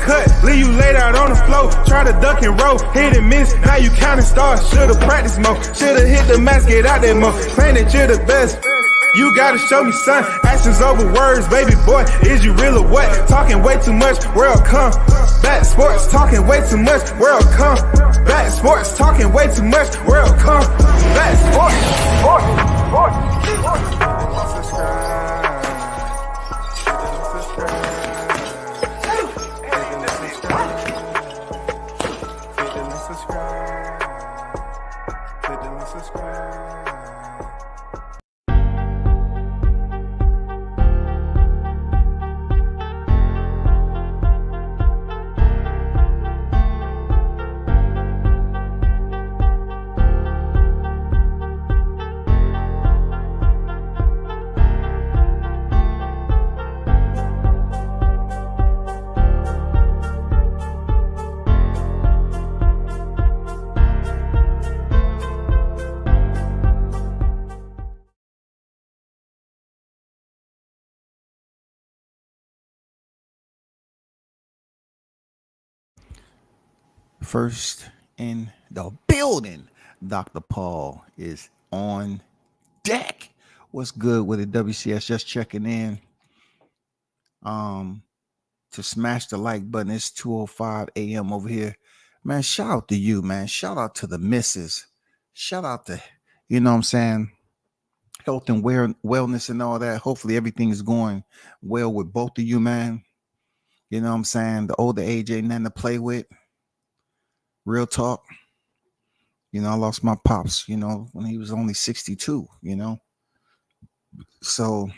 cut, leave you laid out on the floor. Try to duck and roll, hit and miss, now you counting stars. Should've practiced more, should've hit the mask, get out there more. Claim that you're the best. You gotta show me, son. Actions over words, baby boy. Is you real or what? Talking way too much, world come. Back sports, talking way too much, world come. Back sports, talking way too much, world come. Back sports, First in the building, Dr. Paul is on deck. What's good with it, WCS? Just checking in. To smash the like button. It's 2:05 a.m. over here. Man, shout out to you, man. Shout out to the missus. Shout out to, you know what I'm saying, health and wellness and all that. Hopefully everything is going well with both of you, man. You know what I'm saying? The older age ain't nothing to play with. Real talk. You know, I lost my pops, you know, when he was only 62, you know. So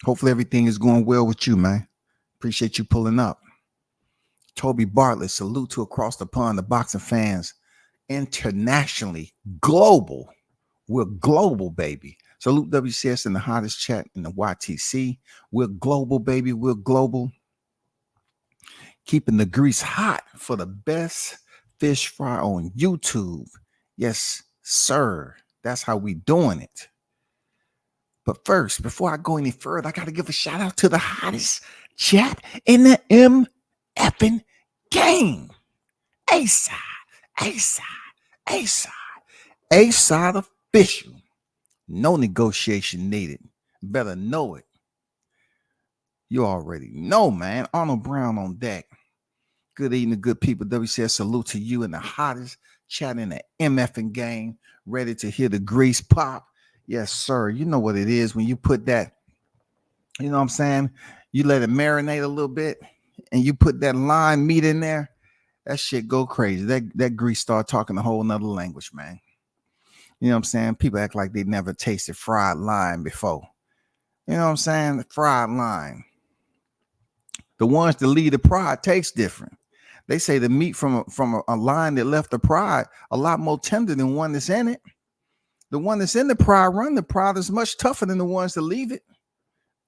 hopefully everything is going well with you, man. Appreciate you pulling up. Toby Bartlett, salute to across the pond, the boxing fans. Internationally, global. We're global, baby. Salute WCS in the hottest chat in the YTC. We're global, baby. We're global. Keeping the grease hot for the best fish fry on YouTube. Yes, sir. That's how we doing it. But first, before I go any further, I got to give a shout out to the hottest chat in the MFing game. A-side, A-side, A-side, A-side official. No negotiation needed. Better know it. You already know, man. Arnold Brown on deck. Good evening, good people. WCS salute to you in the hottest chat in the MFing game. Ready to hear the grease pop. Yes, sir. You know what it is when you put that, you know what I'm saying? You let it marinate a little bit and you put that lime meat in there. That shit go crazy. That grease start talking a whole nother language, man. You know what I'm saying? People act like they never tasted fried lime before. You know what I'm saying? Fried lime. The ones that leave the pride taste different. They say the meat from a line that left the pride a lot more tender than one that's in it. The one that's in the pride run, the pride is much tougher than the ones that leave it.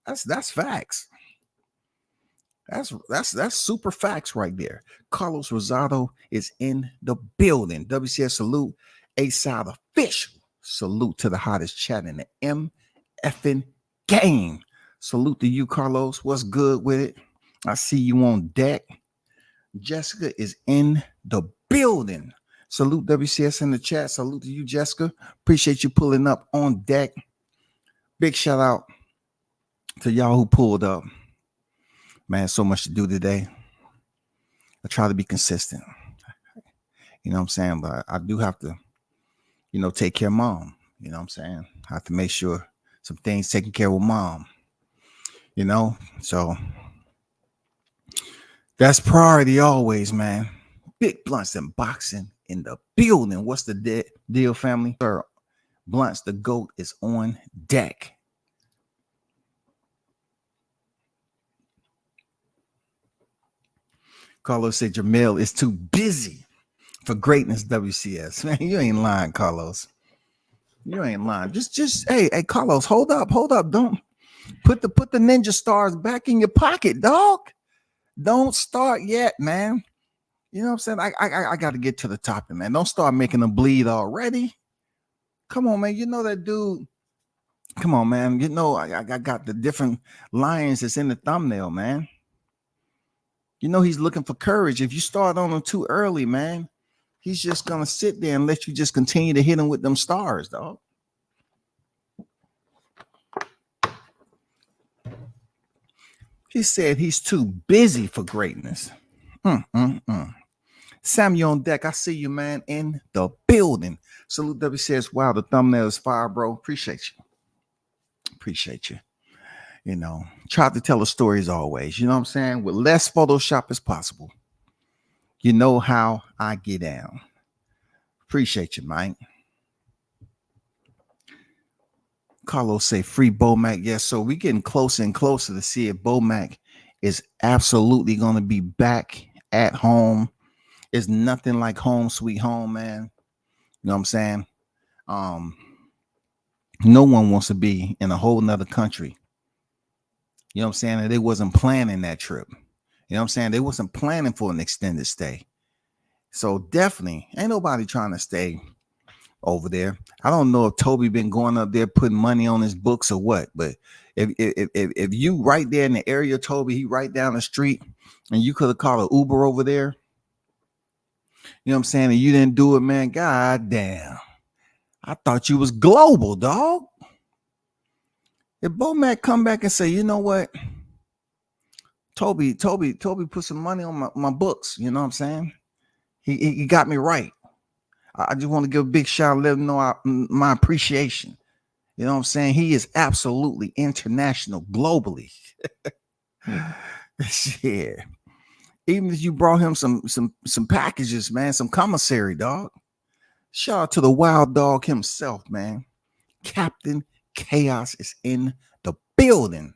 That's facts. That's super facts right there. Carlos Rosado is in the building. WCS salute, A-side official. Salute to the hottest chat in the MFing game. Salute to you, Carlos. What's good with it? I see you on deck. Jessica is in the building. Salute WCS in the chat. Salute to you, Jessica. Appreciate you pulling up on deck. Big shout out to y'all who pulled up. Man, so much to do today. I try to be consistent. You know what I'm saying? But I do have to, you know, take care of mom. You know what I'm saying? I have to make sure some things taken care of with mom. You know? So that's priority always, man. Big Blunts and boxing in the building. What's the deal, family? Sir, Blunts, the GOAT, is on deck. Carlos said Jermell is too busy for greatness, WCS. Man, you ain't lying, Carlos. You ain't lying. Just hey, Carlos, hold up. Don't put the ninja stars back in your pocket, dog. Don't start yet, man. You know what I'm saying? I got to get to the topic, man. Don't start making them bleed already. Come on, man. You know that dude. Come on, man. You know I got the different lions that's in the thumbnail, man. You know, he's looking for courage. If you start on him too early, man, he's just gonna sit there and let you just continue to hit him with them stars, dog. He said he's too busy for greatness. Samuel on deck. I see you, man, in the building. Salute W says, wow, the thumbnail is fire, bro. Appreciate you. Appreciate you. You know, try to tell a story as always. You know what I'm saying? With less Photoshop as possible. You know how I get down. Appreciate you, Mike. Carlos say free Bomac. Yes, so we're getting closer and closer to see if Bomac is absolutely going to be back at home. It's nothing like home sweet home, man. You know what I'm saying? No one wants to be in a whole nother country. You know what I'm saying? And they wasn't planning that trip. You know what I'm saying? They wasn't planning for an extended stay. So definitely ain't nobody trying to stay over there. I don't know if Toby been going up there putting money on his books or what, but if you right there in the area, Toby, he right down the street, and you could have called an Uber over there. You know what I'm saying? And you didn't do it, man. God damn. I thought you was global, dog. If Bomac come back and say, you know what? Toby put some money on my books. You know what I'm saying? He got me right. I just want to give a big shout out, let him know my appreciation. You know what I'm saying? He is absolutely international globally. Yeah. Even if you brought him some packages, man, some commissary, dog. Shout out to the wild dog himself, man. Captain Chaos is in the building.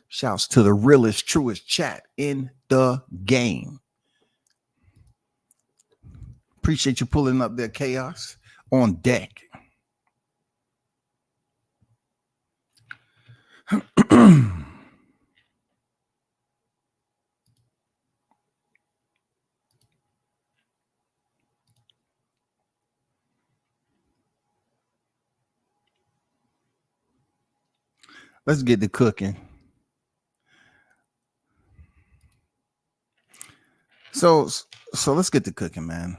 Shouts to the realest, truest chat in the game. Appreciate you pulling up there, Chaos, on deck. Let's get to cooking. So let's get to cooking, man.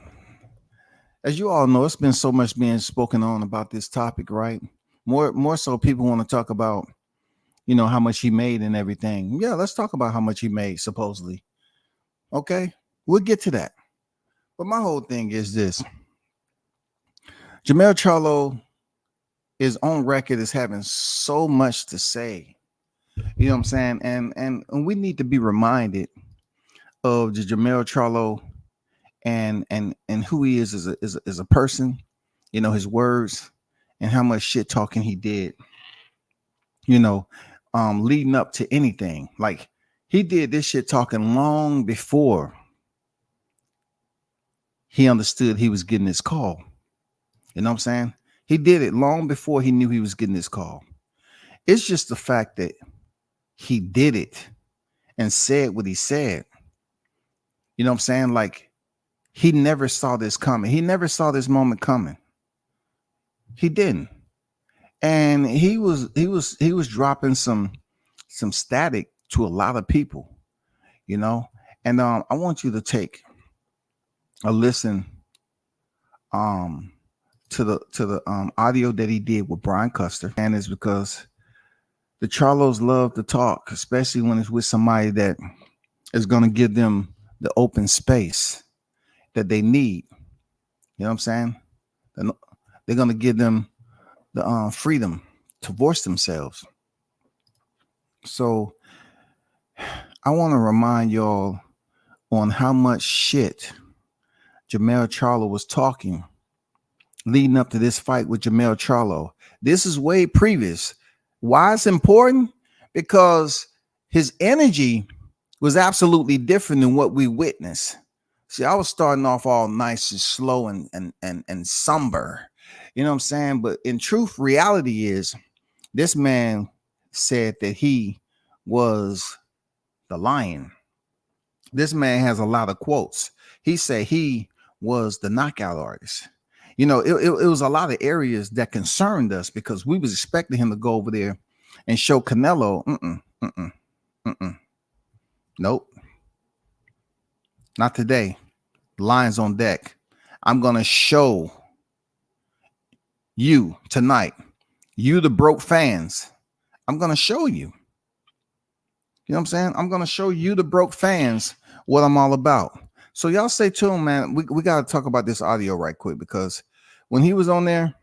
As you all know, it's been so much being spoken on about this topic, right? More so people want to talk about, you know, how much he made and everything. Yeah, let's talk about how much he made, supposedly. Okay, we'll get to that. But my whole thing is this. Jermell Charlo is on record as having so much to say. You know what I'm saying? And we need to be reminded of the Jermell Charlo and who he is as a person, you know, his words and how much shit talking he did, you know, leading up to anything. Like, he did this shit talking long before he understood he was getting this call. You know what I'm saying? He did it long before he knew he was getting this call. It's just the fact that he did it and said what he said. You know what I'm saying? Like, he never saw this coming. He never saw this moment coming. He didn't. And he was dropping some static to a lot of people, you know. And I want you to take a listen to the audio that he did with Brian Custer. And it's because the Charlos love to talk, especially when it's with somebody that is going to give them the open space that they need. You know what I'm saying? They're going to give them the freedom to voice themselves. So I want to remind y'all on how much shit Jermell Charlo was talking leading up to this fight with Jermell Charlo. This is way previous. Why it's important? Because his energy was absolutely different than what we witnessed. See, I was starting off all nice and slow and somber. You know what I'm saying? But in truth, reality is this man said that he was the lion. This man has a lot of quotes. He said he was the knockout artist. You know, it was a lot of areas that concerned us because we was expecting him to go over there and show Canelo. Nope. Not today. Lions on deck. I'm going to show you tonight, you the broke fans. I'm going to show you. You know what I'm saying? I'm going to show you the broke fans what I'm all about. So y'all stay tuned, man. We got to talk about this audio right quick, because when he was on there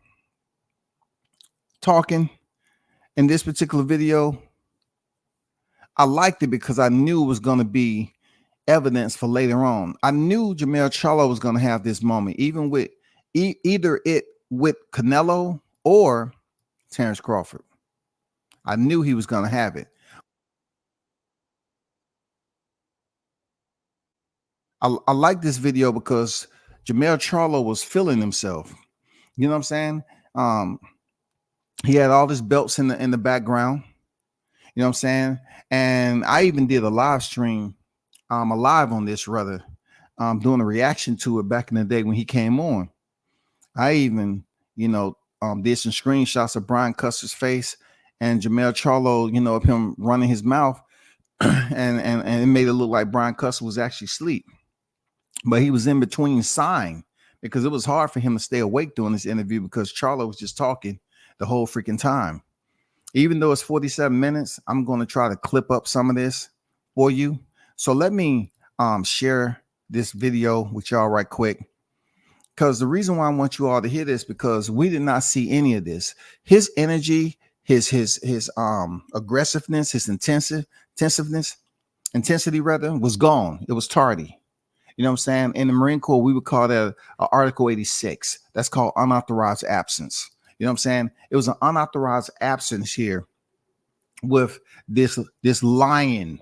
talking in this particular video, I liked it because I knew it was going to be evidence for later on. I knew Jermell Charlo was going to have this moment, even with either it with Canelo or Terrence Crawford. I knew he was going to have it. I like this video because Jermell Charlo was feeling himself. You know what I'm saying? He had all his belts in the background. You know what I'm saying? And I even did a live stream, a live on this, rather, doing a reaction to it back in the day when he came on. I even, did some screenshots of Brian Custer's face and Jermell Charlo, of him running his mouth, and it made it look like Brian Custer was actually asleep. But he was in between sighing because it was hard for him to stay awake during this interview because Charlo was just talking the whole freaking time. Even though it's 47 minutes, I'm going to try to clip up some of this for you. So let me share this video with y'all right quick, because the reason why I want you all to hear this, because we did not see any of this. His energy, his aggressiveness, his intensity rather, was gone. It was tardy. You know what I'm saying? In the Marine Corps, we would call that Article 86. That's called unauthorized absence. You know what I'm saying? It was an unauthorized absence here with this lion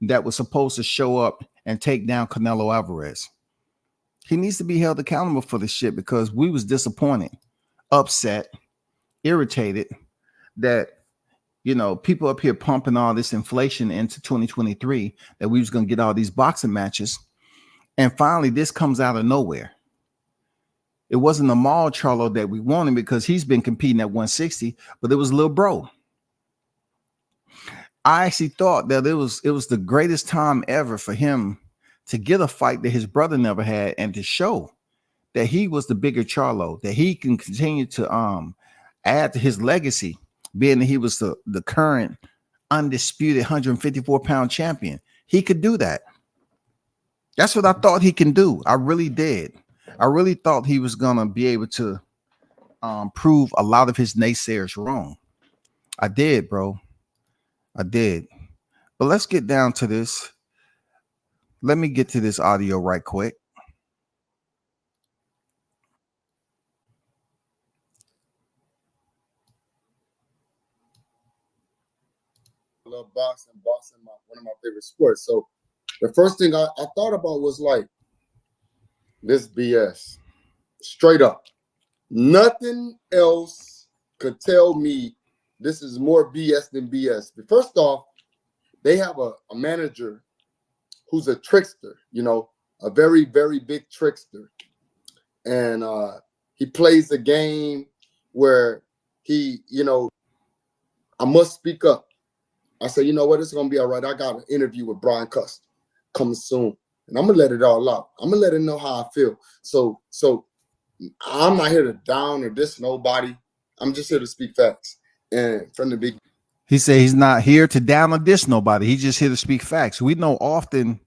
that was supposed to show up and take down Canelo Alvarez. He needs to be held accountable for this shit, because we was disappointed, upset, irritated that, people up here pumping all this inflation into 2023, that we was going to get all these boxing matches. And finally, this comes out of nowhere. It wasn't the Jermell Charlo that we wanted, because he's been competing at 160, but it was little bro. I actually thought that it was the greatest time ever for him to get a fight that his brother never had, and to show that he was the bigger Charlo, that he can continue to add to his legacy, being that he was the current undisputed 154-pound champion. He could do that. That's what I thought he can do. I really did. I really thought he was going to be able to prove a lot of his naysayers wrong. I did, bro. I did. But let's get down to this. Let me get to this audio right quick. I love boxing. Boxing is one of my favorite sports. So the first thing I thought about was like, this BS. Straight up. Nothing else could tell me this is more BS than BS. But first off, they have a manager who's a trickster, a very, very big trickster. And he plays a game where he, I must speak up. I said, you know what, it's going to be all right. I got an interview with Brian Custer coming soon. And I'm going to let it all out. I'm going to let him know how I feel. So I'm not here to down or diss nobody. I'm just here to speak facts. And from the beginning, he said he's not here to down or diss nobody. He's just here to speak facts. We know often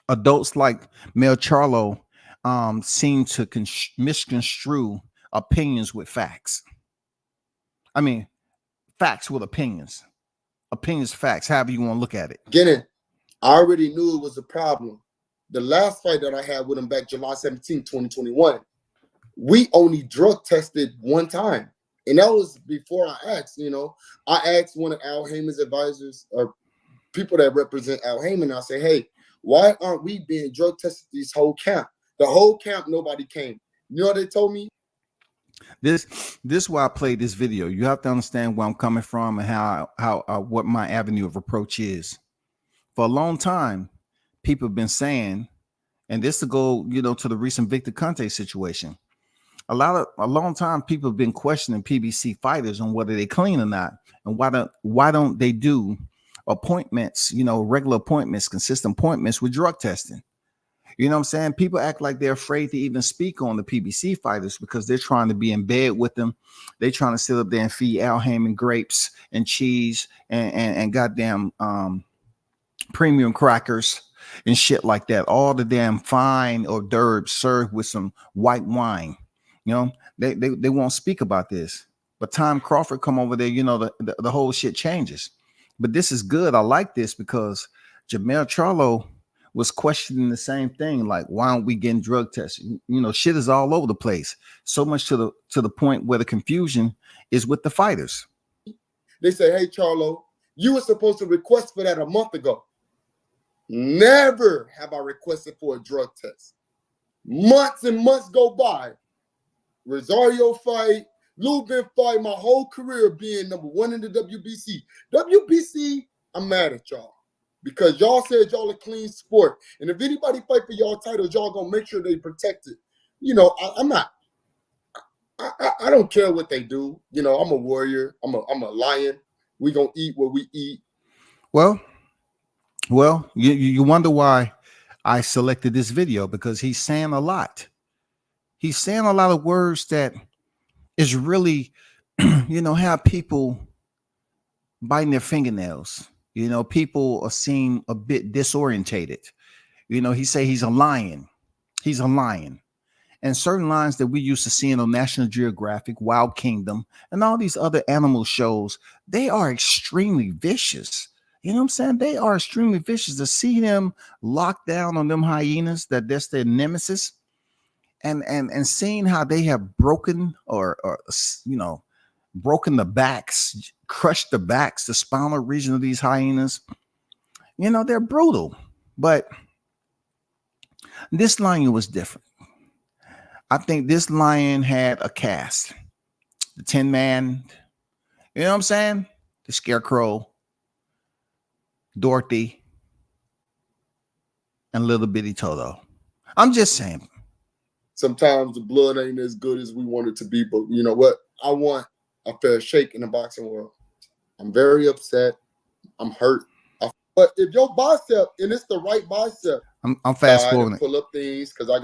adults like Jermell Charlo seem to misconstrue opinions with facts. I mean, facts with opinions. Opinions, facts, however you want to look at it. Again, I already knew it was a problem. The last fight that I had with him back July 17, 2021, we only drug tested one time. And that was before I asked, I asked one of Al Heyman's advisors or people that represent Al Heyman. I say, hey, why aren't we being drug tested this whole camp? The whole camp, nobody came. You know what they told me? This is why I played this video. You have to understand where I'm coming from and how what my avenue of approach is. For a long time, people have been saying, and this to go, to the recent Victor Conte situation. A long time, people have been questioning PBC fighters on whether they clean or not, and why don't they do appointments, regular appointments, consistent appointments with drug testing. You know what I'm saying? People act like they're afraid to even speak on the PBC fighters because they're trying to be in bed with them. They're trying to sit up there and feed Al Heyman grapes and cheese and goddamn premium crackers and shit like that. All the damn fine hors d'oeuvres served with some white wine. You know, they won't speak about this. But Tom Crawford come over there, you know, the whole shit changes. But this is good. I like this because Jermell Charlo was questioning the same thing. Like, why aren't we getting drug tests? You know, shit is all over the place. So much to the point where the confusion is with the fighters. They say, hey, Charlo, you were supposed to request for that a month ago. Never have I requested for a drug test. Months and months go by. Rosario fight, Lubin fight, my whole career being #1 in the WBC. WBC, I'm mad at y'all because y'all said y'all a clean sport. And if anybody fight for y'all titles, y'all gonna make sure they protect it. You know, I don't care what they do. You know, I'm a warrior. I'm a lion. We gonna eat what we eat. Well, you wonder why I selected this video, because he's saying a lot. He's saying a lot of words that is really, you know, have people biting their fingernails. You know, people are seem a bit disorientated. You know, he say he's a lion. He's a lion. And certain lines that we used to see on National Geographic, Wild Kingdom, and all these other animal shows, they are extremely vicious. You know what I'm saying? They are extremely vicious. To see them locked down on them hyenas, that's their nemesis, and seeing how they have broken or you know, broken the backs, crushed the backs, the spinal region of these hyenas. You know, they're brutal. But this lion was different. I think this lion had a cast. The Tin Man, you know what I'm saying? The Scarecrow, Dorothy, and Little Bitty Toto. I'm just saying. Sometimes the blood ain't as good as we want it to be, but you know what? I want a fair shake in the boxing world. I'm very upset. I'm hurt. But if your bicep, and it's the right bicep, I'm fast forwarding. Pull up things because I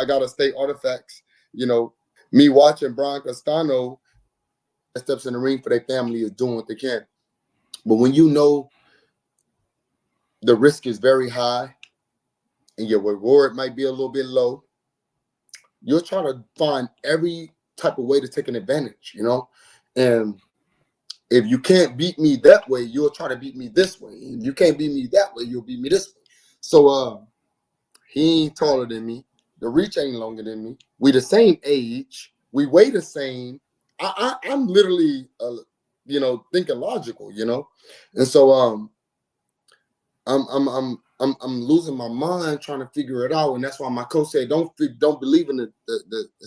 gotta stay artifacts. You know, me watching Brian Castano steps in the ring for their family is doing what they can. But when you know the risk is very high and your reward might be a little bit low, you'll try to find every type of way to take an advantage, you know? And if you can't beat me that way, you'll try to beat me this way. If you can't beat me that way, you'll beat me this way. So he ain't taller than me. The reach ain't longer than me. We the same age. We weigh the same. I'm literally, you know, thinking logical, you know? And so I'm losing my mind trying to figure it out, and that's why my coach said, "Don't believe in the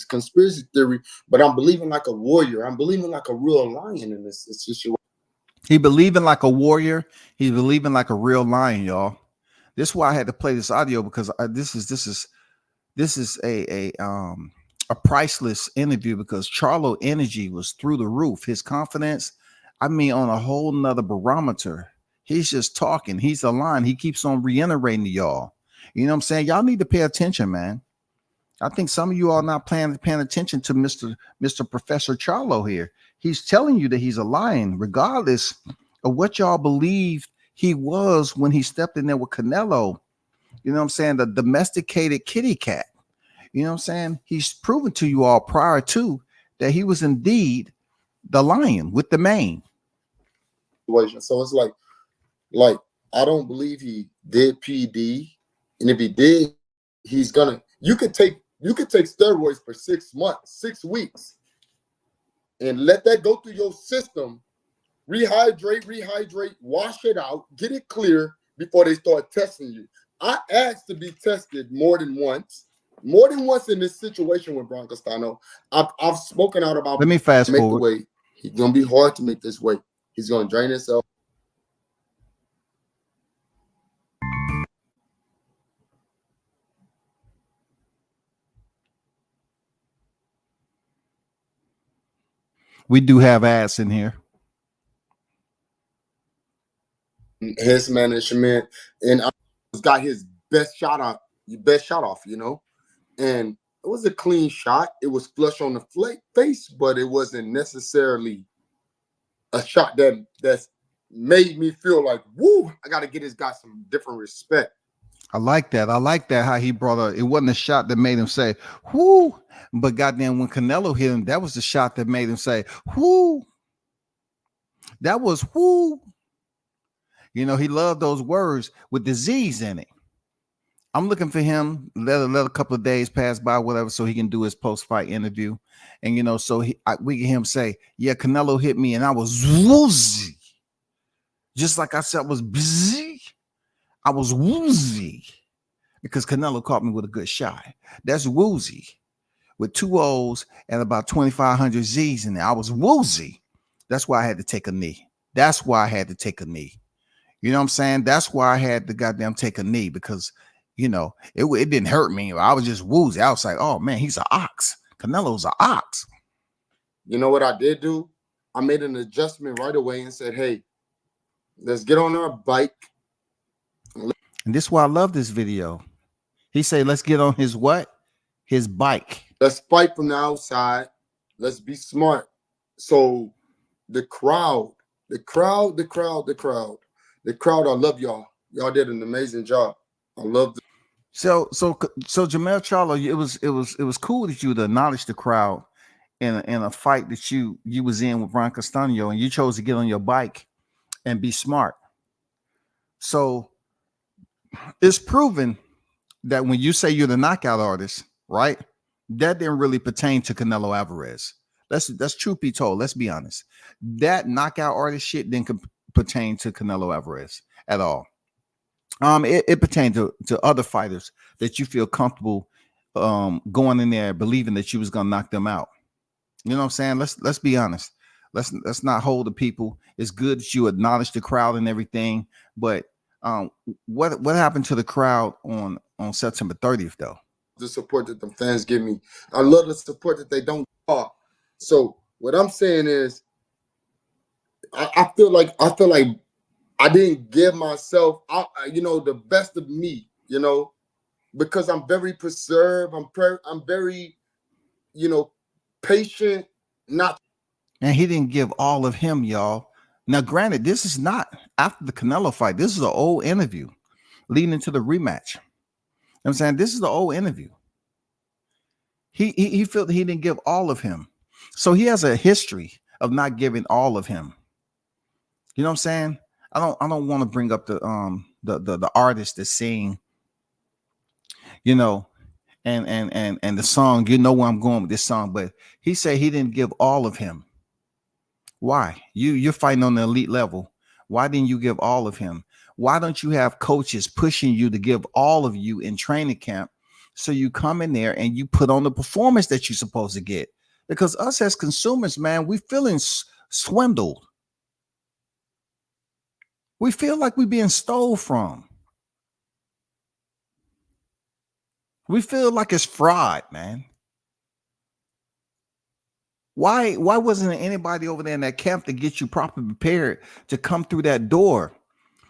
conspiracy theory, but I'm believing like a warrior. I'm believing like a real lion in this situation." He believing like a warrior. He's believing like a real lion, y'all. This is why I had to play this audio, because this is a priceless interview, because Charlo energy was through the roof. His confidence, I mean, on a whole nother barometer. He's just talking. He's a line. He keeps on reiterating to y'all. You know what I'm saying? Y'all need to pay attention, man. I think some of you are not paying attention to Mr. Professor Charlo here. He's telling you that he's a lion, regardless of what y'all believe he was when he stepped in there with Canelo. You know what I'm saying? The domesticated kitty cat. You know what I'm saying? He's proven to you all prior to that he was indeed the lion with the mane. So it's like I don't believe he did PD, and if he did, he's gonna. You could take steroids for 6 months, 6 weeks, and let that go through your system. Rehydrate, wash it out, get it clear before they start testing you. I asked to be tested more than once in this situation with Brian Castano. I've spoken out about. Let me fast forward. The weight. He's gonna be hard to make this weight. He's gonna drain himself. We do have ads in here. His management, and I got his best shot out your best shot off, you know. And it was a clean shot. It was flush on the face, but it wasn't necessarily a shot that's made me feel like, woo, I got to get this guy some different respect. I like that. I like that how he brought it wasn't a shot that made him say, whoo. But goddamn, when Canelo hit him, that was the shot that made him say, whoo. That was whoo. You know, he loved those words with the Z's in it. I'm looking for him. Let a couple of days pass by, whatever, so he can do his post-fight interview. And, you know, so we get him say, yeah, Canelo hit me and I was woozy. Just like I said, I was busy. I was woozy because Canelo caught me with a good shot. That's woozy with 2 O's and about 2,500 Z's in there. I was woozy. That's why I had to take a knee. That's why I had to take a knee. You know what I'm saying? That's why I had to goddamn take a knee because, you know, it didn't hurt me. I was just woozy. I was like, oh, man, he's an ox. Canelo's an ox. You know what I did do? I made an adjustment right away and said, hey, let's get on our bike. And this is why I love this video. He said, let's get on his what? His bike. Let's fight from the outside. Let's be smart. So the crowd, I love y'all. Y'all did an amazing job. I love it. So Jermell Charlo, it was cool that you would acknowledge the crowd in a fight that you was in with Brian Castaño, and you chose to get on your bike and be smart. So it's proven that when you say you're the knockout artist, right? That didn't really pertain to Canelo Alvarez. That's truth be told. Let's be honest. That knockout artist shit didn't pertain to Canelo Alvarez at all. It pertained to other fighters that you feel comfortable going in there believing that you was gonna knock them out. You know what I'm saying? Let's be honest. Let's not hold the people. It's good that you acknowledge the crowd and everything, but what happened to the crowd on September 30th though? The support that the fans give me. I love the support that they don't talk. So what I'm saying is, I feel like I didn't give myself, the best of me, because I'm very preserved. I'm very, patient. And he didn't give all of him, y'all. Now, granted, this is not after the Canelo fight. This is an old interview leading into the rematch. You know what I'm saying? This is the old interview. He felt that he didn't give all of him. So he has a history of not giving all of him. You know what I'm saying? I don't want to bring up the artist that's singing, and the song, you know where I'm going with this song, but he said he didn't give all of him. Why? You're fighting on the elite level. Why didn't you give all of him? Why don't you have coaches pushing you to give all of you in training camp so you come in there and you put on the performance that you're supposed to get? Because us as consumers, man, we feeling swindled. We feel like we're being stole from. We feel like it's fraud, man. Why wasn't there anybody over there in that camp to get you properly prepared to come through that door?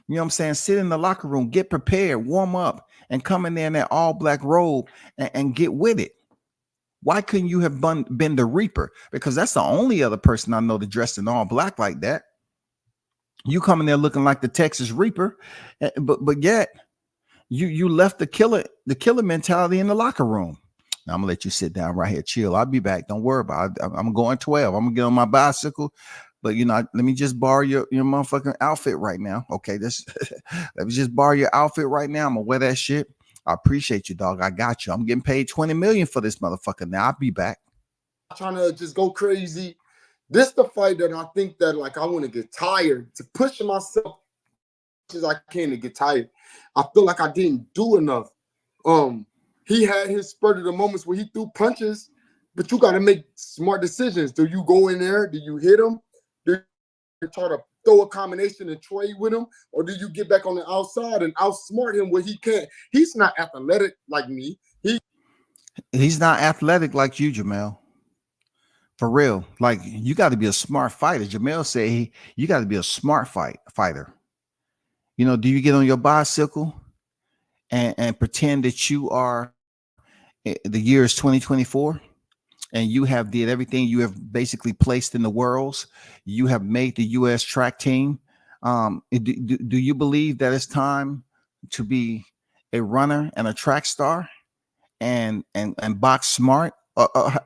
You know what I'm saying? Sit in the locker room, get prepared, warm up, and come in there in that all black robe and get with it. Why couldn't you have been the Reaper? Because that's the only other person I know that dressed in all black like that. You come in there looking like the Texas Reaper, but yet you left the killer mentality in the locker room. Now, I'm gonna let you sit down right here, chill. I'll be back. Don't worry about it. I'm going 12. I'm gonna get on my bicycle, but let me just borrow your motherfucking outfit right now. Okay, let me just borrow your outfit right now. I'm gonna wear that shit. I appreciate you, dog. I got you. I'm getting paid $20 million for this motherfucker. Now I'll be back. I'm trying to just go crazy. This the fight that I think that I want to get tired, to push myself as I can to get tired. I feel like I didn't do enough. He had his spurt of the moments where he threw punches, but you got to make smart decisions. Do you go in there? Do you hit him? Do you try to throw a combination and trade with him? Or do you get back on the outside and outsmart him where he can't? He's not athletic like me. He's not athletic like you, Jermell. For real. Like, you got to be a smart fighter. Jermell said you got to be a smart fighter. Do you get on your bicycle and pretend that you are, the year is 2024, and you have did everything, you have basically placed in the worlds, you have made the U.S. track team. Do you believe that it's time to be a runner and a track star, and box smart?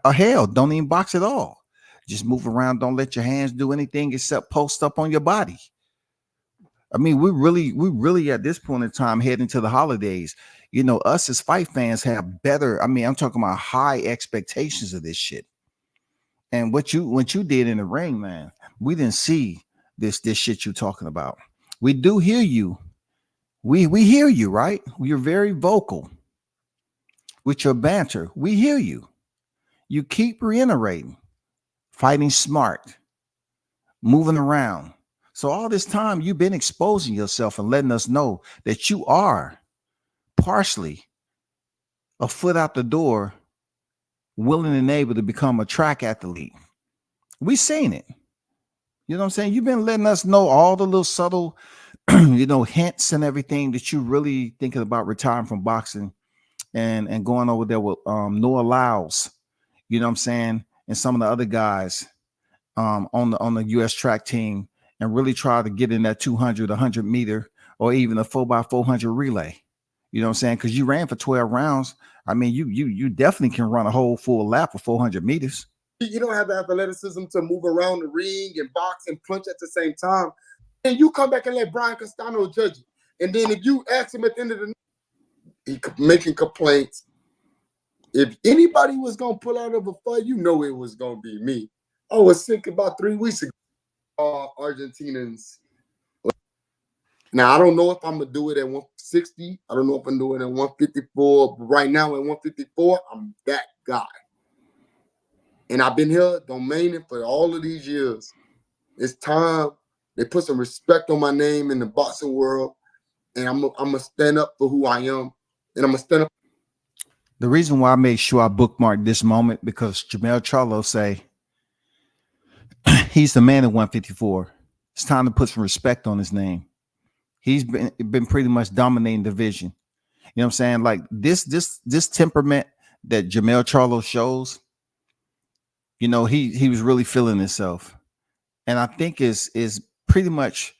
Hell, don't even box at all. Just move around. Don't let your hands do anything except post up on your body. I mean, we really at this point in time heading to the holidays. You know, us as fight fans have better. I mean, I'm talking about high expectations of this shit. And what you did in the ring, man, we didn't see this shit you talking about. We do hear you. We hear you, right? You're very vocal with your banter. We hear you. You keep reiterating, fighting smart, moving around. So all this time you've been exposing yourself and letting us know that you are partially a foot out the door, willing and able to become a track athlete. We seen it. You know what I'm saying? You've been letting us know all the little subtle, hints and everything that you really thinking about retiring from boxing and going over there with Noah Lyles, you know what I'm saying, and some of the other guys on the U.S. track team, and really try to get in that 200, 100 meter, or even a 4x400 relay. You know what I'm saying? Because you ran for 12 rounds. I mean, you definitely can run a whole full lap of 400 meters. You don't have the athleticism to move around the ring and box and punch at the same time. And you come back and let Brian Castano judge you. And then if you ask him at the end of the night, he making complaints. If anybody was going to pull out of a fight, you know it was going to be me. I was sick about 3 weeks ago. Argentinians. Now, I don't know if I'm going to do it at 160. I don't know if I'm doing it at 154. But right now at 154, I'm that guy. And I've been here domaining for all of these years. It's time they put some respect on my name in the boxing world. And I'm going to stand up for who I am. And I'm going to stand up. The reason why I made sure I bookmarked this moment, because Jermell Charlo say he's the man at 154. It's time to put some respect on his name. He's been pretty much dominating the division. You know what I'm saying? Like this temperament that Jermell Charlo shows, you know, he was really feeling himself. And I think is pretty much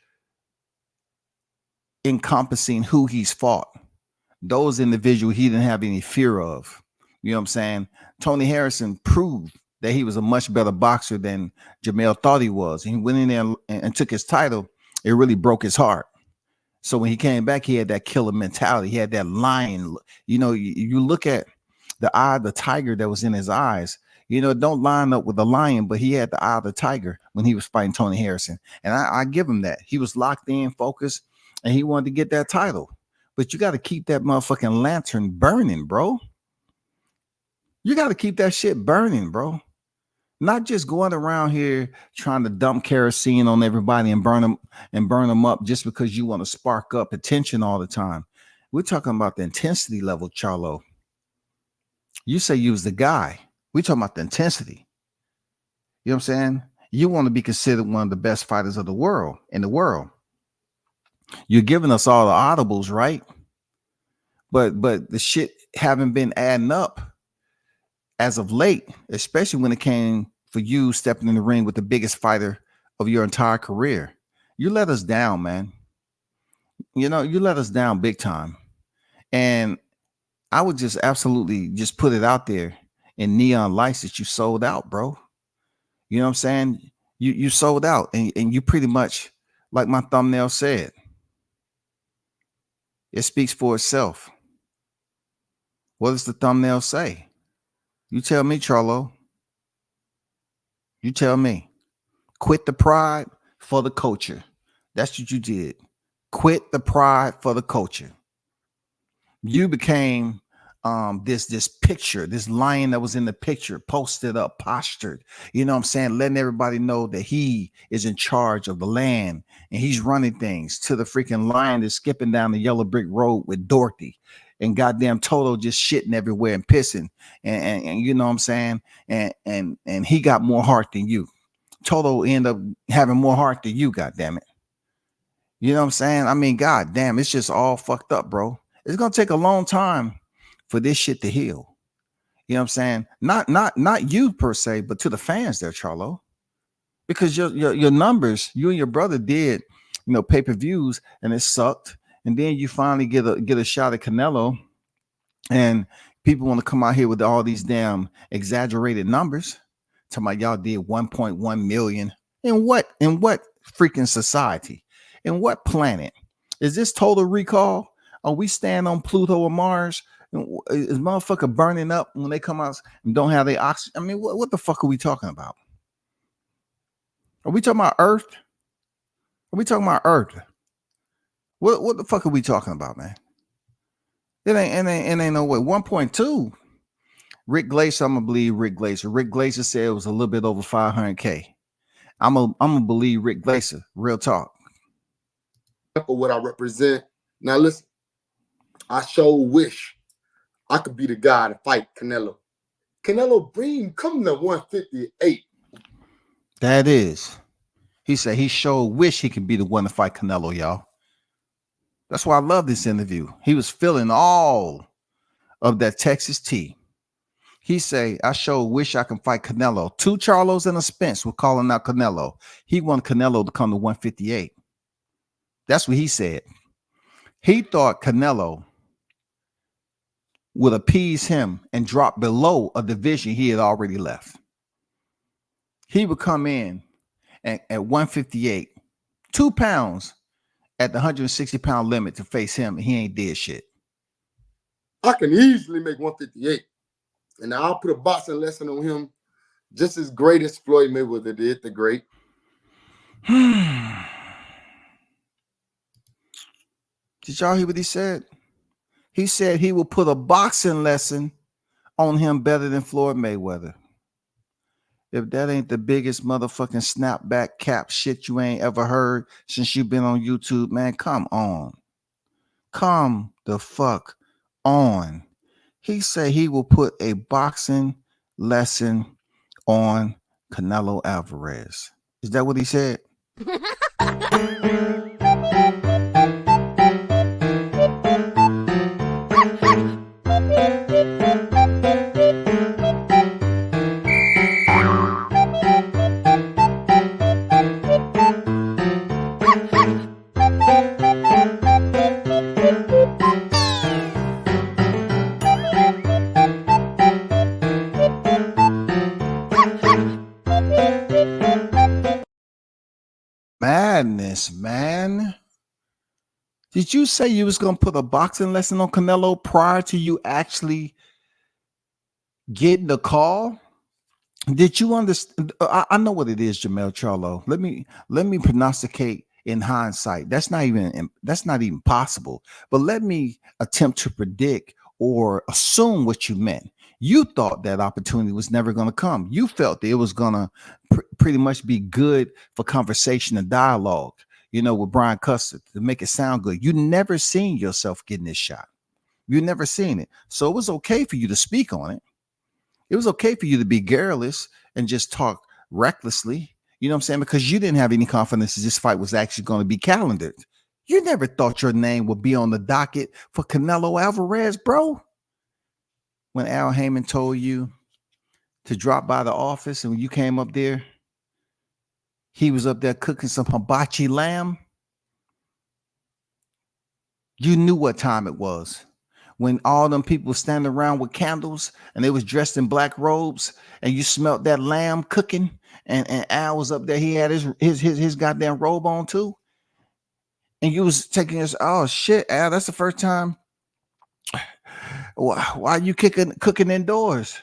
encompassing who he's fought. Those individuals he didn't have any fear of. You know what I'm saying? Tony Harrison proved that he was a much better boxer than Jermell thought he was. He went in there and took his title. It really broke his heart. So when he came back, he had that killer mentality. He had that lion. You know, you look at the eye of the tiger that was in his eyes. You know, it don't line up with the lion, but he had the eye of the tiger when he was fighting Tony Harrison. And I give him that. He was locked in, focused, and he wanted to get that title. But you got to keep that motherfucking lantern burning, bro. You got to keep that shit burning, bro. Not just going around here trying to dump kerosene on everybody and burn them up just because you want to spark up attention all the time. We're talking about the intensity level, Charlo. You say you was the guy. We're talking about the intensity. You know what I'm saying? You want to be considered one of the best fighters of the world, in the world. You're giving us all the audibles, right? But the shit haven't been adding up as of late, especially when it came for you stepping in the ring with the biggest fighter of your entire career. You let us down, man. You know, you let us down big time. And I would just absolutely just put it out there in neon lights that you sold out, bro. You know what I'm saying? You sold out, and you pretty much, like my thumbnail said, it speaks for itself. What does the thumbnail say? You tell me, Charlo. You tell me. Quit the pride for the culture. That's what you did. Quit the pride for the culture. You became this picture, this lion that was in the picture, posted up, postured. You know what I'm saying? Letting everybody know that he is in charge of the land and he's running things, to the freaking lion that's skipping down the yellow brick road with Dorothy. And goddamn Toto just shitting everywhere and pissing. And you know what I'm saying? And he got more heart than you. Toto ended up having more heart than you, goddamn it. You know what I'm saying? I mean, goddamn, it's just all fucked up, bro. It's gonna take a long time for this shit to heal. You know what I'm saying? Not you per se, but to the fans there, Charlo. Because your numbers, you and your brother did, pay-per-views, and it sucked. And then you finally get a shot at Canelo, and people want to come out here with all these damn exaggerated numbers. Talking about y'all did 1.1 million. In what freaking society? In what planet? Is this Total Recall? Are we staying on Pluto or Mars? Is motherfucker burning up when they come out and don't have their oxygen? I mean, what the fuck are we talking about? Are we talking about Earth? Are we talking about Earth? What the fuck are we talking about, man? It ain't no way. 1.2. Rick Glazer, I'm gonna believe Rick Glazer. Rick Glazer said it was a little bit over 500K. I'm gonna believe Rick Glazer. Real talk. For what I represent. Now listen, I sure wish I could be the guy to fight Canelo. Canelo, come to 158. That is. He said he sure wish he could be the one to fight Canelo, y'all. That's why I love this interview. He was feeling all of that Texas tea. He say, I sure wish I can fight Canelo. 2 Charlos and a Spence were calling out Canelo. He wanted Canelo to come to 158. That's what he said. He thought Canelo would appease him and drop below a division he had already left. He would come in at 158, 2 pounds at the 160-pound limit to face him, and he ain't did shit. I can easily make 158. And I'll put a boxing lesson on him just as great as Floyd Mayweather did, the great. Did y'all hear what he said? He said he will put a boxing lesson on him better than Floyd Mayweather. If that ain't the biggest motherfucking snapback cap shit you ain't ever heard since you've been on YouTube, man, come on. Come the fuck on. He said he will put a boxing lesson on Canelo Alvarez. Is that what he said? Madness, man. Did you say you was going to put a boxing lesson on Canelo prior to you actually getting the call? Did you understand? I know what it is, Jermell Charlo. Let me prognosticate in hindsight. That's not even possible. But let me attempt to predict or assume what you meant. You thought that opportunity was never going to come. You felt that it was going to pretty much be good for conversation and dialogue, with Brian Custer to make it sound good. You never seen yourself getting this shot. You never seen it. So it was okay for you to speak on it. It was okay for you to be garrulous and just talk recklessly. You know what I'm saying? Because you didn't have any confidence that this fight was actually going to be calendared. You never thought your name would be on the docket for Canelo Alvarez, bro. When Al Heyman told you to drop by the office and when you came up there, he was up there cooking some hibachi lamb. You knew what time it was. When all them people standing around with candles and they was dressed in black robes and you smelt that lamb cooking and Al was up there, he had his goddamn robe on too. And you was taking this, oh shit, Al, that's the first time. Why are you cooking indoors?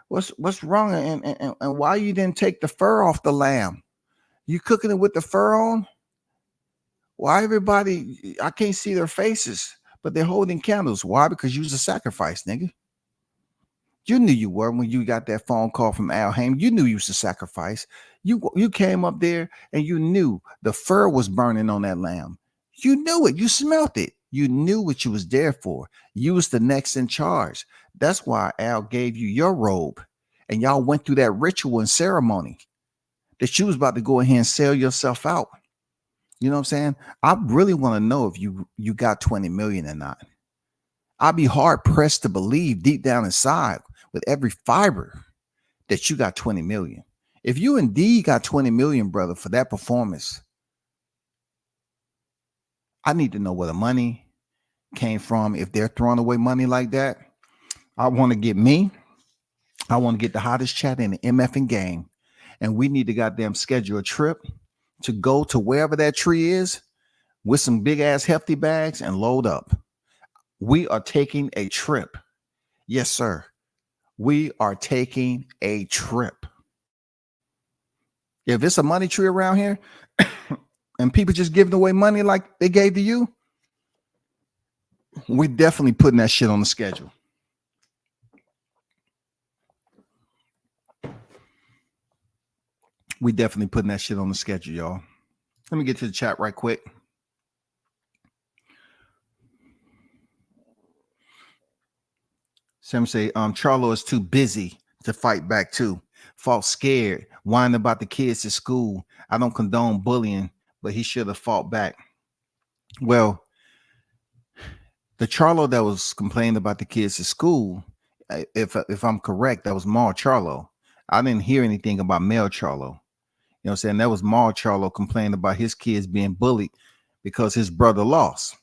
What's wrong? And why you didn't take the fur off the lamb? You cooking it with the fur on? Why everybody, I can't see their faces, but they're holding candles. Why? Because you was a sacrifice, nigga. You knew you were when you got that phone call from Al Heyman. You knew you was a sacrifice. You came up there and you knew the fur was burning on that lamb. You knew it. You smelt it. You knew what you was there for. You was the next in charge. That's why Al gave you your robe and y'all went through that ritual and ceremony that you was about to go ahead and sell yourself out. You know what I'm saying? I really want to know if you got 20 million or not. I'll be hard pressed to believe deep down inside with every fiber that you got 20 million. If you indeed got 20 million, brother, for that performance, I need to know where the money came from. If they're throwing away money like that, I want to get me. I want to get the hottest chat in the MFing game. And we need to goddamn schedule a trip to go to wherever that tree is with some big ass hefty bags and load up. We are taking a trip. Yes, sir. We are taking a trip. If it's a money tree around here and people just giving away money like they gave to you, we definitely putting that shit on the schedule. We definitely putting that shit on the schedule, y'all. Let me get to the chat right quick. Some say Charlo is too busy to fight back too. Fought scared, whining about the kids at school. I don't condone bullying, but he should have fought back. Well, the Charlo that was complaining about the kids at school, if I'm correct, that was Mar Charlo. I didn't hear anything about Mel Charlo. You know what I'm saying? That was Mar Charlo complaining about his kids being bullied because his brother lost.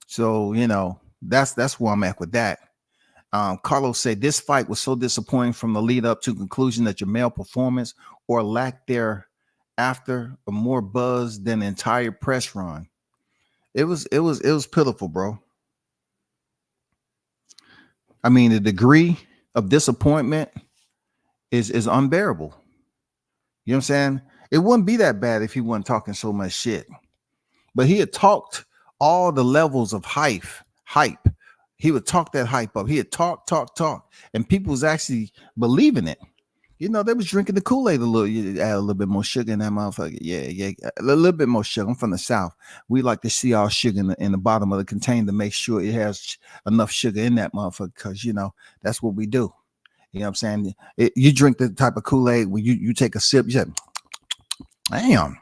So, you know, that's where I'm at with that. Carlos said this fight was so disappointing from the lead up to conclusion that Jermell performance or lack thereafter a more buzz than the entire press run. It was pitiful, bro. I mean, the degree of disappointment is unbearable. You know what I'm saying? It wouldn't be that bad if he wasn't talking so much shit. But he had talked all the levels of hype. He would talk that hype up. He had talk, and people was actually believing it. You know, they was drinking the Kool-Aid a little. You add a little bit more sugar in that motherfucker. Yeah, a little bit more sugar. I'm from the South. We like to see our sugar in the bottom of the container to make sure it has enough sugar in that motherfucker, because, you know, that's what we do. You know what I'm saying? You drink the type of Kool-Aid when you take a sip, you say, damn,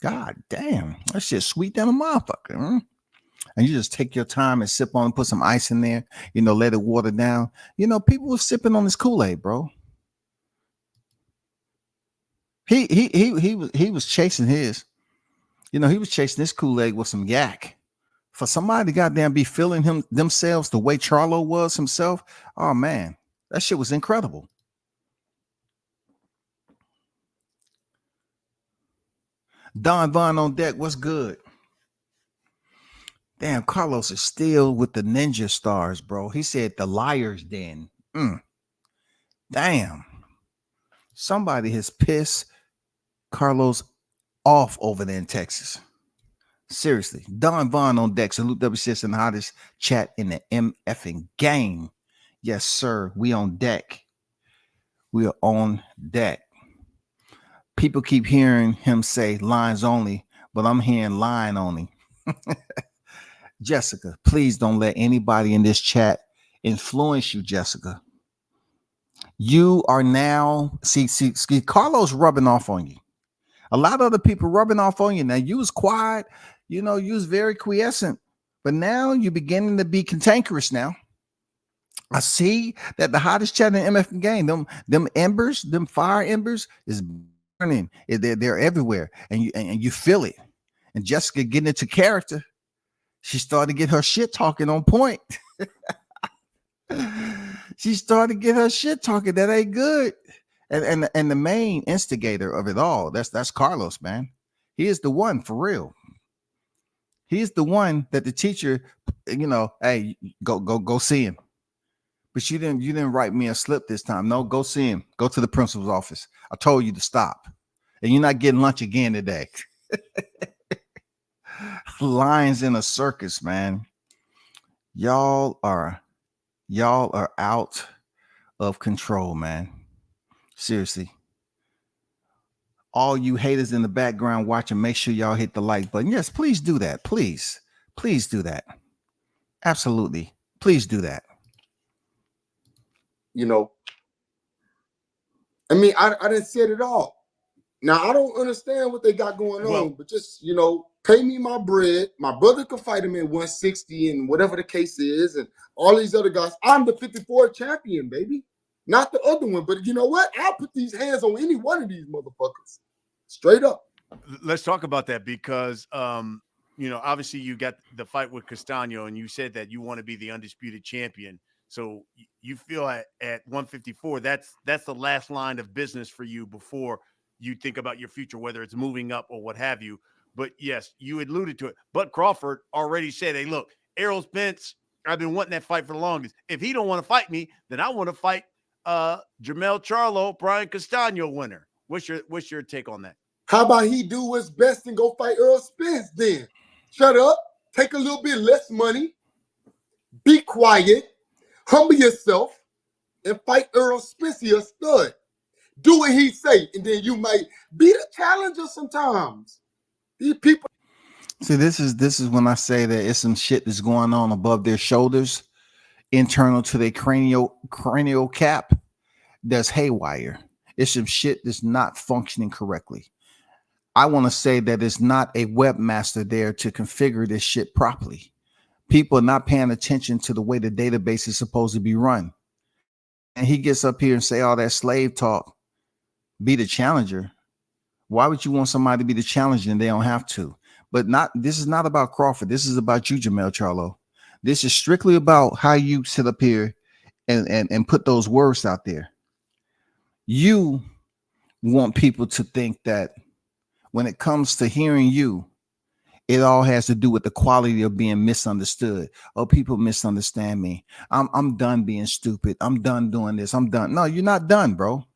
God damn, that shit sweet than a motherfucker. Huh? And you just take your time and sip on and put some ice in there, you know, let it water down. You know, people were sipping on this Kool-Aid, bro. He was chasing his, you know, he was chasing this Kool-Aid with some yak. For somebody to goddamn be feeling themselves the way Charlo was himself, oh man, that shit was incredible. Don Vaughn on deck, what's good? Damn, Carlos is still with the ninja stars, bro. He said the liar's den. Damn. Somebody has pissed Carlos off over there in Texas. Seriously. Don Vaughn on deck. Salute WCS and the hottest chat in the MFing game. Yes, sir. We on deck. We are on deck. People keep hearing him say lines only, but I'm hearing line only. Jessica, please don't let anybody in this chat influence you, Jessica. You are now, see, Carlos rubbing off on you. A lot of other people rubbing off on you. Now, you was quiet, you know, you was very quiescent, but now you're beginning to be cantankerous now. I see that the hottest chat in the MF game, them embers, them fire embers is burning. They're everywhere, and you feel it. And Jessica getting into character. She started to get her shit talking on point. She started to get her shit talking that ain't good. And the main instigator of it all, that's Carlos, man. He is the one for real. He's the one that the teacher, you know, hey, go see him. But you didn't write me a slip this time. No, go see him. Go to the principal's office. I told you to stop. And you're not getting lunch again today. Lions in a circus, man. Y'all are out of control, man. Seriously. All you haters in the background watching, make sure y'all hit the like button. Yes, please do that. Please do that. Absolutely. Please do that. You know, I mean, I didn't see it at all. Now, I don't understand what they got going Well, on, but just, you know, pay me my bread. My brother could fight him in 160 and whatever the case is, and all these other guys. I'm the 54 champion, baby. Not the other one. But you know what? I'll put these hands on any one of these motherfuckers. Straight up. let's talk about that because, you know, obviously you got the fight with Castano, and you said that you want to be the undisputed champion. So you feel at 154, that's the last line of business for you before you think about your future, whether it's moving up or what have you. But yes, you alluded to it. But Crawford already said, hey, look, Errol Spence, I've been wanting that fight for the longest. If he don't want to fight me, then I want to fight Jermell Charlo, Brian Castano winner. What's your take on that? How about he do what's best and go fight Errol Spence then? Shut up, take a little bit less money, be quiet, humble yourself, and fight Errol Spence, a stud. Do what he say, and then you might be the challenger sometimes. These people. See, this is when I say that it's some shit that's going on above their shoulders, internal to their cranial cap, that's haywire. It's some shit that's not functioning correctly. I want to say that it's not a webmaster there to configure this shit properly. People are not paying attention to the way the database is supposed to be run. And he gets up here and say all that slave talk, be the challenger. Why would you want somebody to be the challenger and they don't have to? But this is not about Crawford. This is about you, Jermell Charlo. This is strictly about how you sit up here and put those words out there. You want people to think that when it comes to hearing you, it all has to do with the quality of being misunderstood. Oh, people misunderstand me. I'm done being stupid. I'm done doing this. I'm done. No, you're not done, bro.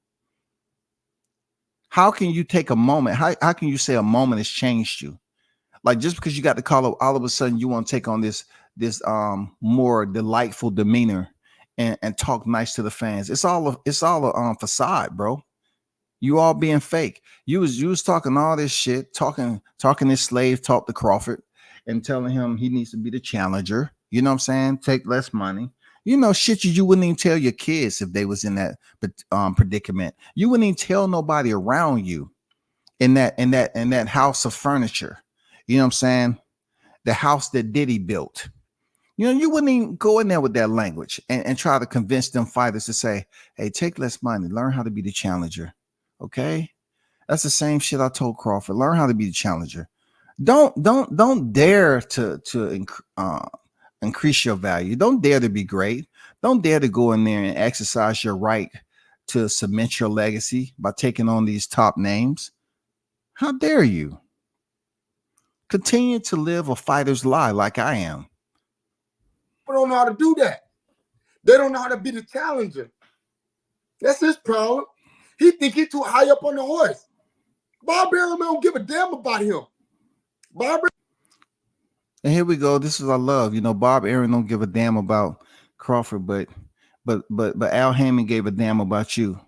How can you take a moment? How can you say a moment has changed you? Like, just because you got the call up, all of a sudden you want to take on this more delightful demeanor and talk nice to the fans. It's all a facade, bro. You all being fake. You was talking all this shit, talking this slave talk to Crawford and telling him he needs to be the challenger. You know what I'm saying? Take less money. You know, shit you wouldn't even tell your kids if they was in that predicament. You wouldn't even tell nobody around you in that house of furniture. You know what I'm saying? The house that Diddy built. You know, you wouldn't even go in there with that language and try to convince them fighters to say, hey, take less money, learn how to be the challenger. Okay? That's the same shit I told Crawford. Learn how to be the challenger. Don't dare to increase your value. Don't dare to be great. Don't dare to go in there and exercise your right to cement your legacy by taking on these top names. How dare you? Continue to live a fighter's lie like I am. People don't know how to do that. They don't know how to be the challenger. That's his problem. He think he's too high up on the horse. Bob Arum don't give a damn about him. And here we go. This is what I love. You know, Bob Arum don't give a damn about Crawford, but Al Haymon gave a damn about you.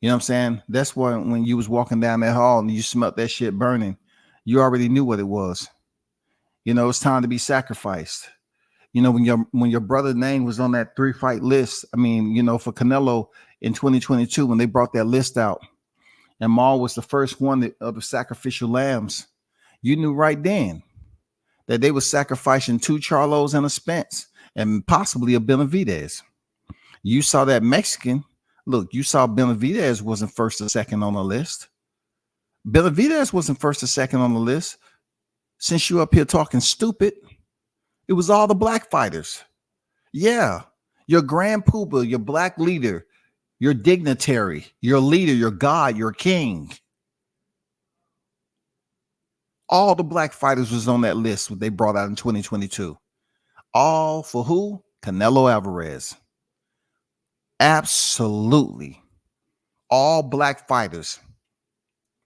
You know what I'm saying? That's why when you was walking down that hall and you smelt that shit burning, you already knew what it was. You know, it's time to be sacrificed. You know, when your brother's name was on that 3-fight list, I mean, you know, for Canelo in 2022, when they brought that list out, and Maul was the first one of the sacrificial lambs, you knew right then that they were sacrificing 2 Charlos and a Spence and possibly a Benavidez. You saw that Mexican. Look, you saw Benavidez wasn't first or second on the list. Benavidez wasn't first or second on the list. Since you up here talking stupid, it was all the black fighters. Yeah, your grand poobah, your black leader, your dignitary, your leader, your god, your king. All the black fighters was on that list what they brought out in 2022. All for who? Canelo Alvarez. Absolutely. All black fighters.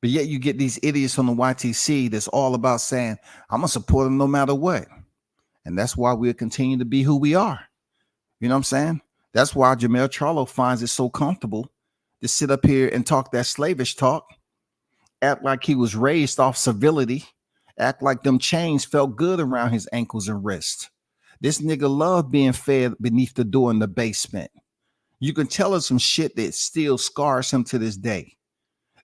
But yet you get these idiots on the YTC that's all about saying, I'm going to support them no matter what. And that's why we'll continue to be who we are. You know what I'm saying? That's why Jermell Charlo finds it so comfortable to sit up here and talk that slavish talk, act like he was raised off civility, act like them chains felt good around his ankles and wrists. This nigga loved being fed beneath the door in the basement. You can tell us some shit that still scars him to this day.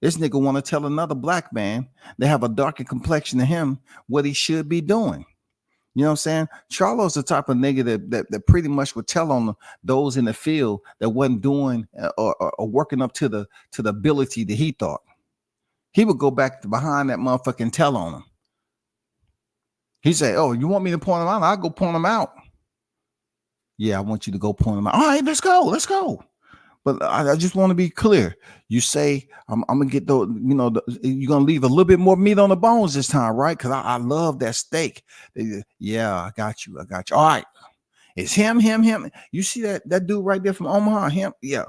This nigga want to tell another black man that have a darker complexion than him what he should be doing. You know what I'm saying? Charlo's the type of nigga that pretty much would tell on those in the field that wasn't doing or working up to the ability that he thought. He would go back behind that motherfucker and tell on him. He said, "Oh, you want me to point him out? I'll go point him out." Yeah, I want you to go point him out. All right, let's go. But I just want to be clear. You say I'm gonna get the, you're gonna leave a little bit more meat on the bones this time, right? Because I love that steak. Yeah, I got you. All right, it's him. You see that dude right there from Omaha? Him? Yeah,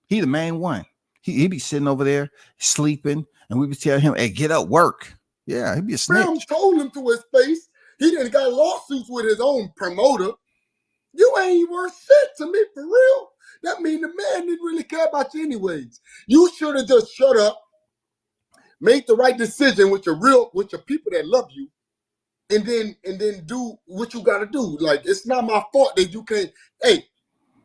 he the main one. He be sitting over there sleeping, and we be telling him, "Hey, get up, work." Yeah, he'd be a snitch. Film told him to his face. He didn't got lawsuits with his own promoter. You ain't worth shit to me, for real. That mean the man didn't really care about you anyways. You should have just shut up, made the right decision with your people that love you, and then do what you gotta do. Like, it's not my fault that you can't. Hey,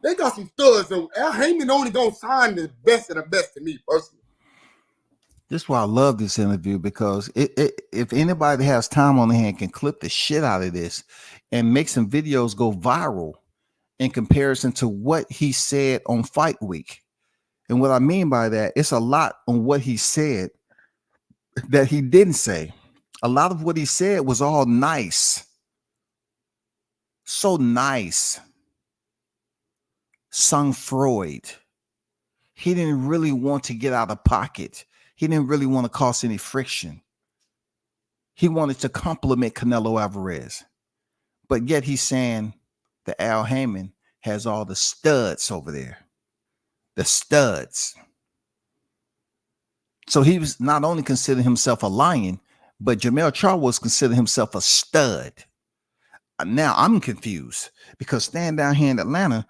they got some studs, and Al Heyman only gonna sign the best of the best to me personally. This is why I love this interview, because if anybody has time on their hand can clip the shit out of this and make some videos go viral in comparison to what he said on Fight Week. And what I mean by that, it's a lot on what he said that he didn't say. A lot of what he said was all nice. So nice. Sung Freud. He didn't really want to get out of pocket. He didn't really want to cause any friction. He wanted to compliment Canelo Alvarez. But yet he's saying that Al Heyman has all the studs over there. The studs. So he was not only considering himself a lion, but Jermell Charlo was considering himself a stud. Now I'm confused, because stand down here in Atlanta,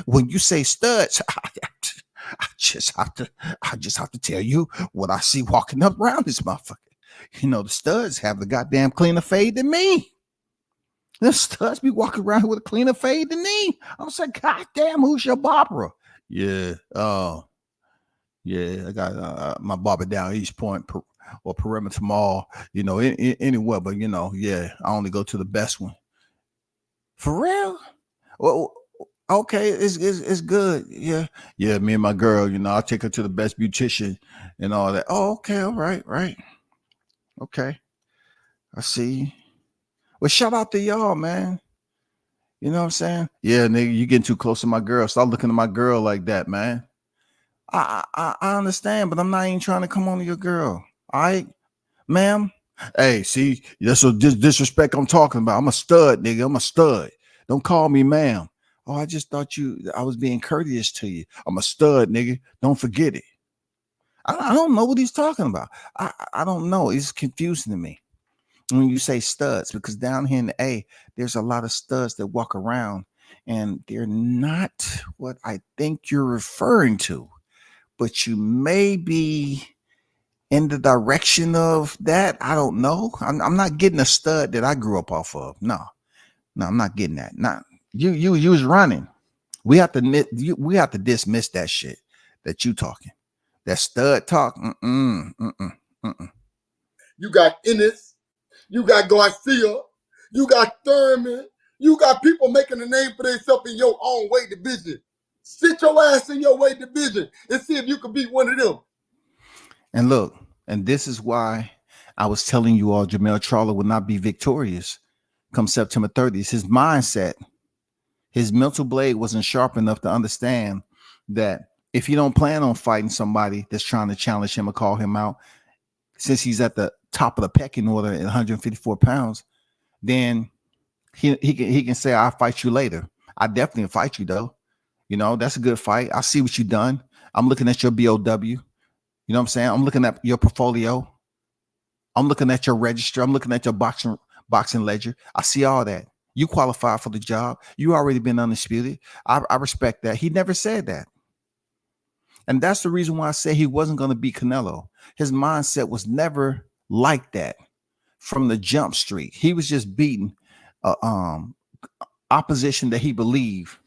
when you say studs, I just have to tell you what I see walking up around this motherfucker. The studs have the goddamn cleaner fade than me. The studs be walking around with a cleaner fade than me. I was like, God damn, who's your barber? Yeah. Oh, yeah. I got my barber down East Point or Perimeter Mall, anywhere. But, yeah, I only go to the best one. For real? Well, okay, it's good. Yeah. Me and my girl, I'll take her to the best beautician and all that. Oh, okay. All right. Okay. I see. Well, shout out to y'all, man. You know what I'm saying? Yeah, nigga, you getting too close to my girl. Stop looking at my girl like that, man. I understand, but I'm not even trying to come on to your girl. All right, ma'am? Hey, see, that's a disrespect I'm talking about. I'm a stud, nigga. I'm a stud. Don't call me ma'am. Oh, I just thought I was being courteous to you. I'm a stud, nigga. Don't forget it. I don't know what he's talking about. I don't know. It's confusing to me when you say studs, because down here in the A, there's a lot of studs that walk around, and they're not what I think you're referring to, but you may be in the direction of that. I don't know. I'm not getting a stud that I grew up off of. No, I'm not getting that. Not you was running. We have to dismiss that shit that you talking. That stud talk. You got Ennis, you got Garcia, you got Thurman, you got people making a name for themselves in your own weight division. Sit your ass in your weight division and see if you can beat one of them. And look, and this is why I was telling you all Jermell Charlo will not be victorious come September 30th. His mindset, his mental blade wasn't sharp enough to understand that if he don't plan on fighting somebody that's trying to challenge him or call him out, since he's at the top of the pecking order at 154 pounds, then he can say, I'll fight you later. I definitely fight you though. That's a good fight. I see what you done. I'm looking at your BOW. You know what I'm saying? I'm looking at your portfolio. I'm looking at your register. I'm looking at your boxing ledger. I see all that. You qualify for the job. You already been undisputed. I respect that. He never said that. And that's the reason why I say he wasn't going to beat Canelo. His mindset was never like that from the jump street. He was just beating opposition that he believed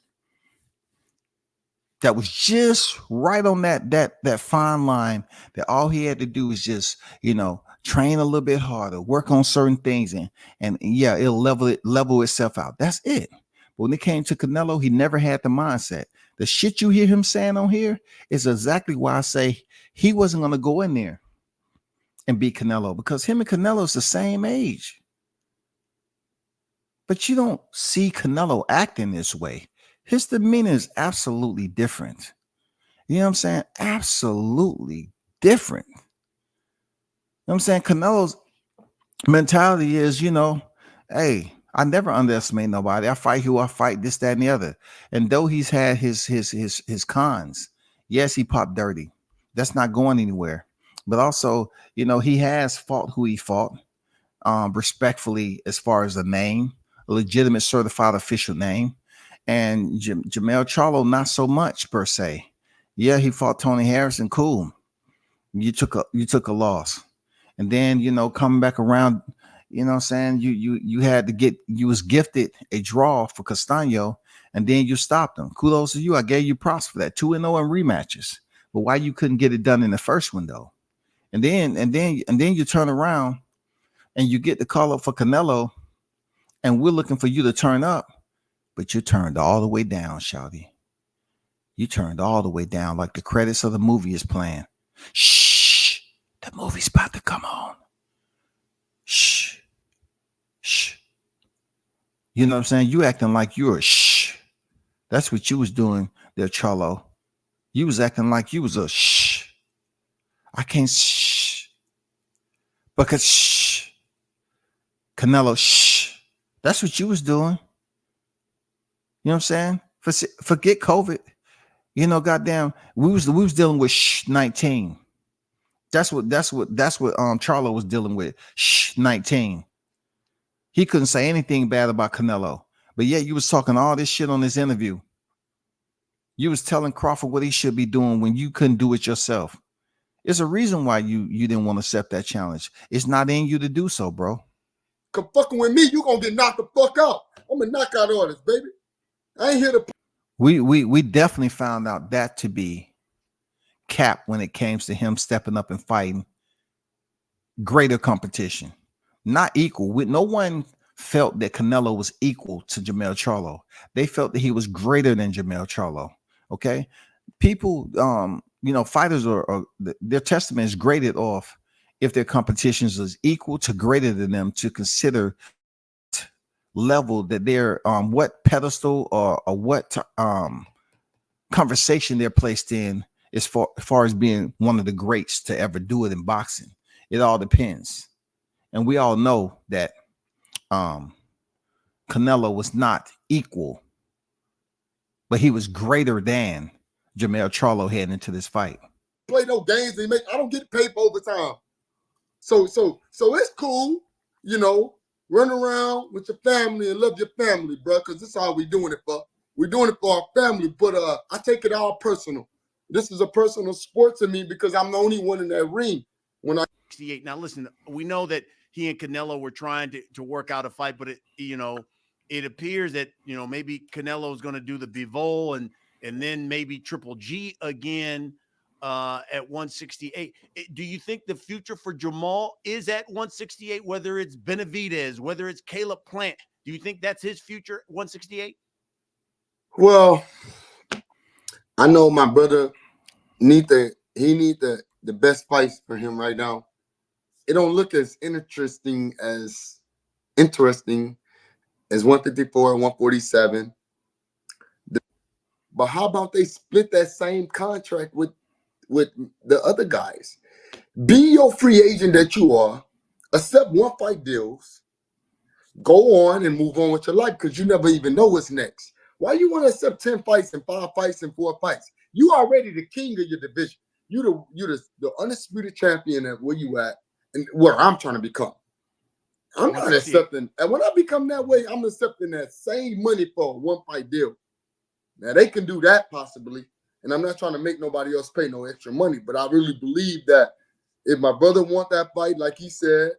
that was just right on that fine line that all he had to do is just, train a little bit harder, work on certain things, and yeah, it'll level itself out. That's it. But when it came to Canelo, he never had the mindset. The shit you hear him saying on here is exactly why I say he wasn't going to go in there and beat Canelo, because him and Canelo is the same age. But you don't see Canelo acting this way. His demeanor is absolutely different. You know what I'm saying? Absolutely different. You know what I'm saying? Canelo's mentality is, hey, I never underestimate nobody. I fight who I fight, this, that, and the other. And though he's had his cons, yes, he popped dirty. That's not going anywhere. But also, he has fought who he fought, respectfully, as far as a name, a legitimate certified official name. And Jermell Charlo, not so much per se. Yeah, he fought Tony Harrison. Cool. You took a loss. And then, coming back around, what I'm saying, you had to you was gifted a draw for Castano, and then you stopped him. Kudos to you. I gave you props for that. 2-0 in rematches. But why you couldn't get it done in the first one though? And then you turn around and you get the call up for Canelo, and we're looking for you to turn up, but you turned all the way down, shawty. You turned all the way down like the credits of the movie is playing. Shh, the movie's about to come on. Shh, shh. You know what I'm saying? You acting like you're a shh. That's what you was doing there, Charlo. You was acting like you was a shh. I can't shh. Because shh. Canelo, shh. That's what you was doing. You know what I'm saying? Forget COVID. Goddamn, we was dealing with 19. That's what Charlo was dealing with. 19. He couldn't say anything bad about Canelo, but yet you was talking all this shit on this interview. You was telling Crawford what he should be doing when you couldn't do it yourself. It's a reason why you didn't want to accept that challenge. It's not in you to do so, bro. Cause fucking with me, you gonna get knocked the fuck out. I'm a knockout artist, baby. I ain't here to. We definitely found out that to be cap when it came to him stepping up and fighting greater competition, not equal. With no one felt that Canelo was equal to Jermell Charlo. They felt that he was greater than Jermell Charlo. Okay, people, fighters are their testament is graded off if their competitions is equal to greater than them, to consider level that they're what pedestal or what conversation they're placed in as far as being one of the greats to ever do it in boxing. It all depends. And we all know that Canelo was not equal, but he was greater than Jermell Charlo heading into this fight. Play no games. I don't get paid for overtime. So it's cool, run around with your family and love your family, bro, because this is how we doing it for. We're doing it for our family, but I take it all personal. This is a personal sport to me because I'm the only one in that ring. When I 68. Now listen, we know that he and Canelo were trying to work out a fight, but it appears that maybe Canelo is going to do the Bivol and then maybe Triple G again at 168. Do you think the future for Jermell is at 168, whether it's Benavidez, whether it's Caleb Plant? Do you think that's his future at 168? Well, I know my brother need the best fights for him right now. It don't look as interesting as 154 and 147. But how about they split that same contract with the other guys? Be your free agent that you are, accept one fight deals, go on and move on with your life because you never even know what's next. Why you want to accept 10 fights and 5 fights and 4 fights? You already the king of your division. You the undisputed champion at where you at and where I'm trying to become. I'm not accepting, and when I become that way, I'm accepting that same money for a 1 fight deal. Now they can do that possibly, and I'm not trying to make nobody else pay no extra money, but I really believe that if my brother want that fight, like he said,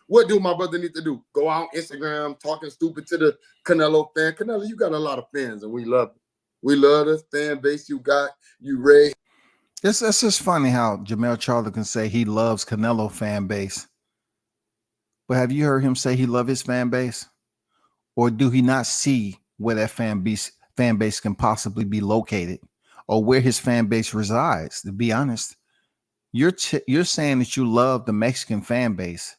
what do my brother need to do? Go out on Instagram talking stupid to the Canelo fan. Canelo, you got a lot of fans, and we love it. We love the fan base you got. You ready? It's just funny how Jermell Charlo can say he loves Canelo fan base. But have you heard him say he loves his fan base? Or do he not see where that fan base can possibly be located, or where his fan base resides? To be honest, you're saying that you love the Mexican fan base,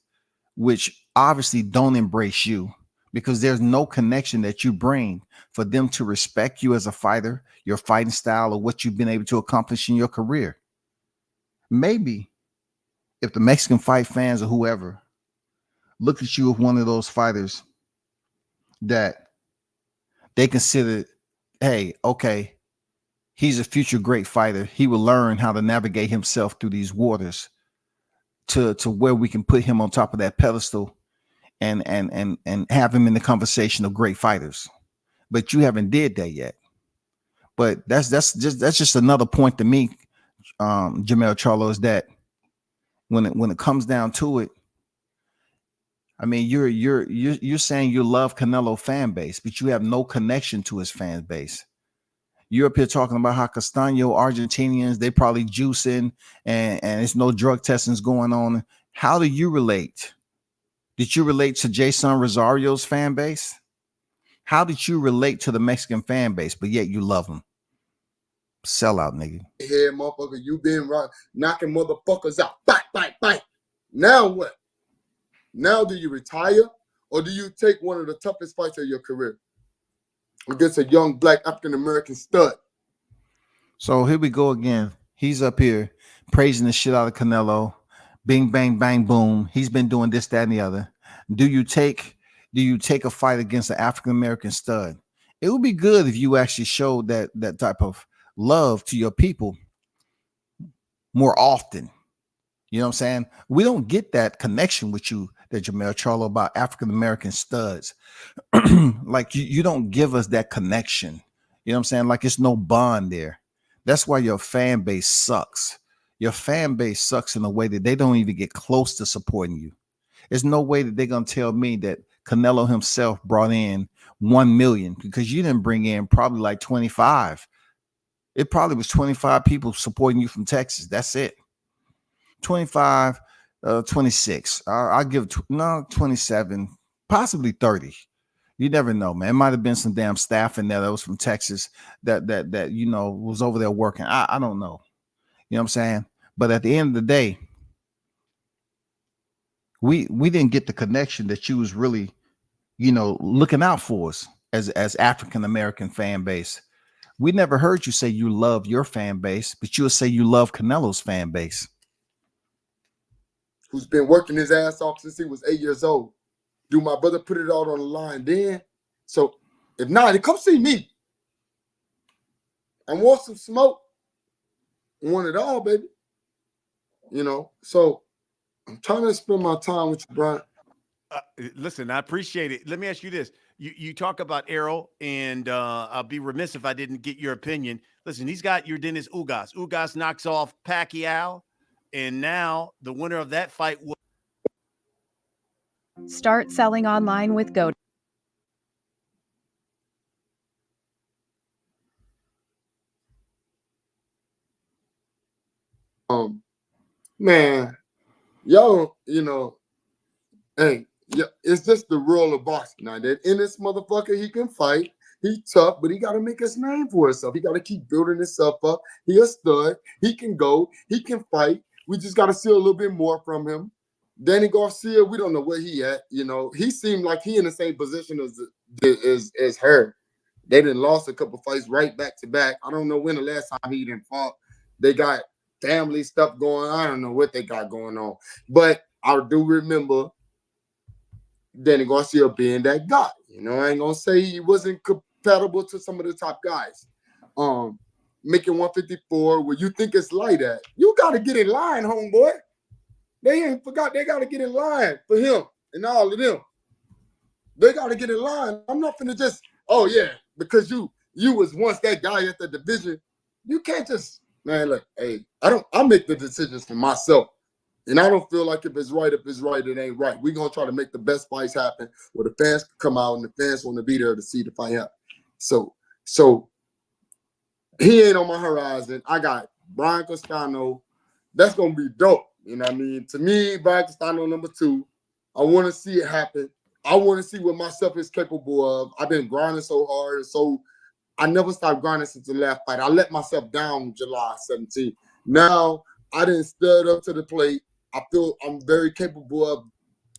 which obviously don't embrace you, because there's no connection that you bring for them to respect you as a fighter, your fighting style, or what you've been able to accomplish in your career. Maybe if the Mexican fight fans or whoever look at you as one of those fighters that they consider, hey, okay, he's a future great fighter. He will learn how to navigate himself through these waters to where we can put him on top of that pedestal and have him in the conversation of great fighters. But you haven't did that yet. But that's just another point to me, Jermell Charlo, is that when it comes down to it, I mean, you're saying you love Canelo fan base, but you have no connection to his fan base. You're up here talking about how Castaño, Argentinians, they probably juicing and there's no drug testings going on. How do you relate? Did you relate to Jason Rosario's fan base? How did you relate to the Mexican fan base, but yet you love them? Sellout, nigga. Hey, motherfucker, you been right, knocking motherfuckers out. Bite, bite, bite. Now what? Now do you retire, or do you take one of the toughest fights of your career against a young black African-American stud? So here we go again. He's up here praising the shit out of Canelo. Bing, bang, bang, boom. He's been doing this, that, and the other. Do you take a fight against an African-American stud? It would be good if you actually showed that type of love to your people more often. You know what I'm saying? We don't get that connection with you, that Jermell Charlo, about African-American studs. Like you don't give us that connection. You know what I'm saying? Like it's no bond there. That's why your fan base sucks. Your fan base sucks in a way that they don't even get close to supporting you. There's no way that they're going to tell me that Canelo himself brought in 1 million, because you didn't bring in probably like 25. It probably was 25 people supporting you from Texas. That's it. 25, 26. I'll give 27, possibly 30. You never know, man. It might have been some damn staff in there that was from Texas that was over there working. I don't know. You know what I'm saying? But at the end of the day, we didn't get the connection that you was really, looking out for us as African American fan base. We never heard you say you love your fan base, but you'll say you love Canelo's fan base, who's been working his ass off since he was 8 years old. Do my brother put it out on the line then? So if not, then come see me. I want some smoke. I want it all, baby. So I'm trying to spend my time with you, Brian. Listen, I appreciate it. Let me ask you this. You talk about Errol, and I'll be remiss if I didn't get your opinion. Listen, he's got your Dennis Ugas. Ugas knocks off Pacquiao, and now the winner of that fight will start selling online with Go. Man, y'all, hey, yeah, it's just the rule of boxing. Now that in this motherfucker, he can fight. He tough, but he got to make his name for himself. He got to keep building himself up. He a stud. He can go. He can fight. We just got to see a little bit more from him. Danny Garcia, we don't know where he at. He seemed like he in the same position as her. They done lost a couple fights right back to back. I don't know when the last time he didn't fought. They got family stuff going on. I don't know what they got going on. But I do remember Danny Garcia being that guy. I ain't gonna say he wasn't compatible to some of the top guys. Making 154 where you think it's light at, you gotta get in line, homeboy. They ain't forgot they gotta get in line for him and all of them. They gotta get in line. I'm not finna just, oh yeah, because you was once that guy at the division. You can't just, man, look, hey, I make the decisions for myself. And I don't feel like if it's right, it ain't right. We're going to try to make the best fights happen where the fans can come out and the fans want to be there to see the fight happen. So he ain't on my horizon. I got Brian Castano. That's gonna be dope. You know what I mean? To me, Brian Castano number 2. I want to see it happen. I want to see what myself is capable of. I've been grinding so hard, so I never stopped grinding since the last fight. I let myself down July 17th. Now I didn't stud up to the plate. I feel I'm very capable of.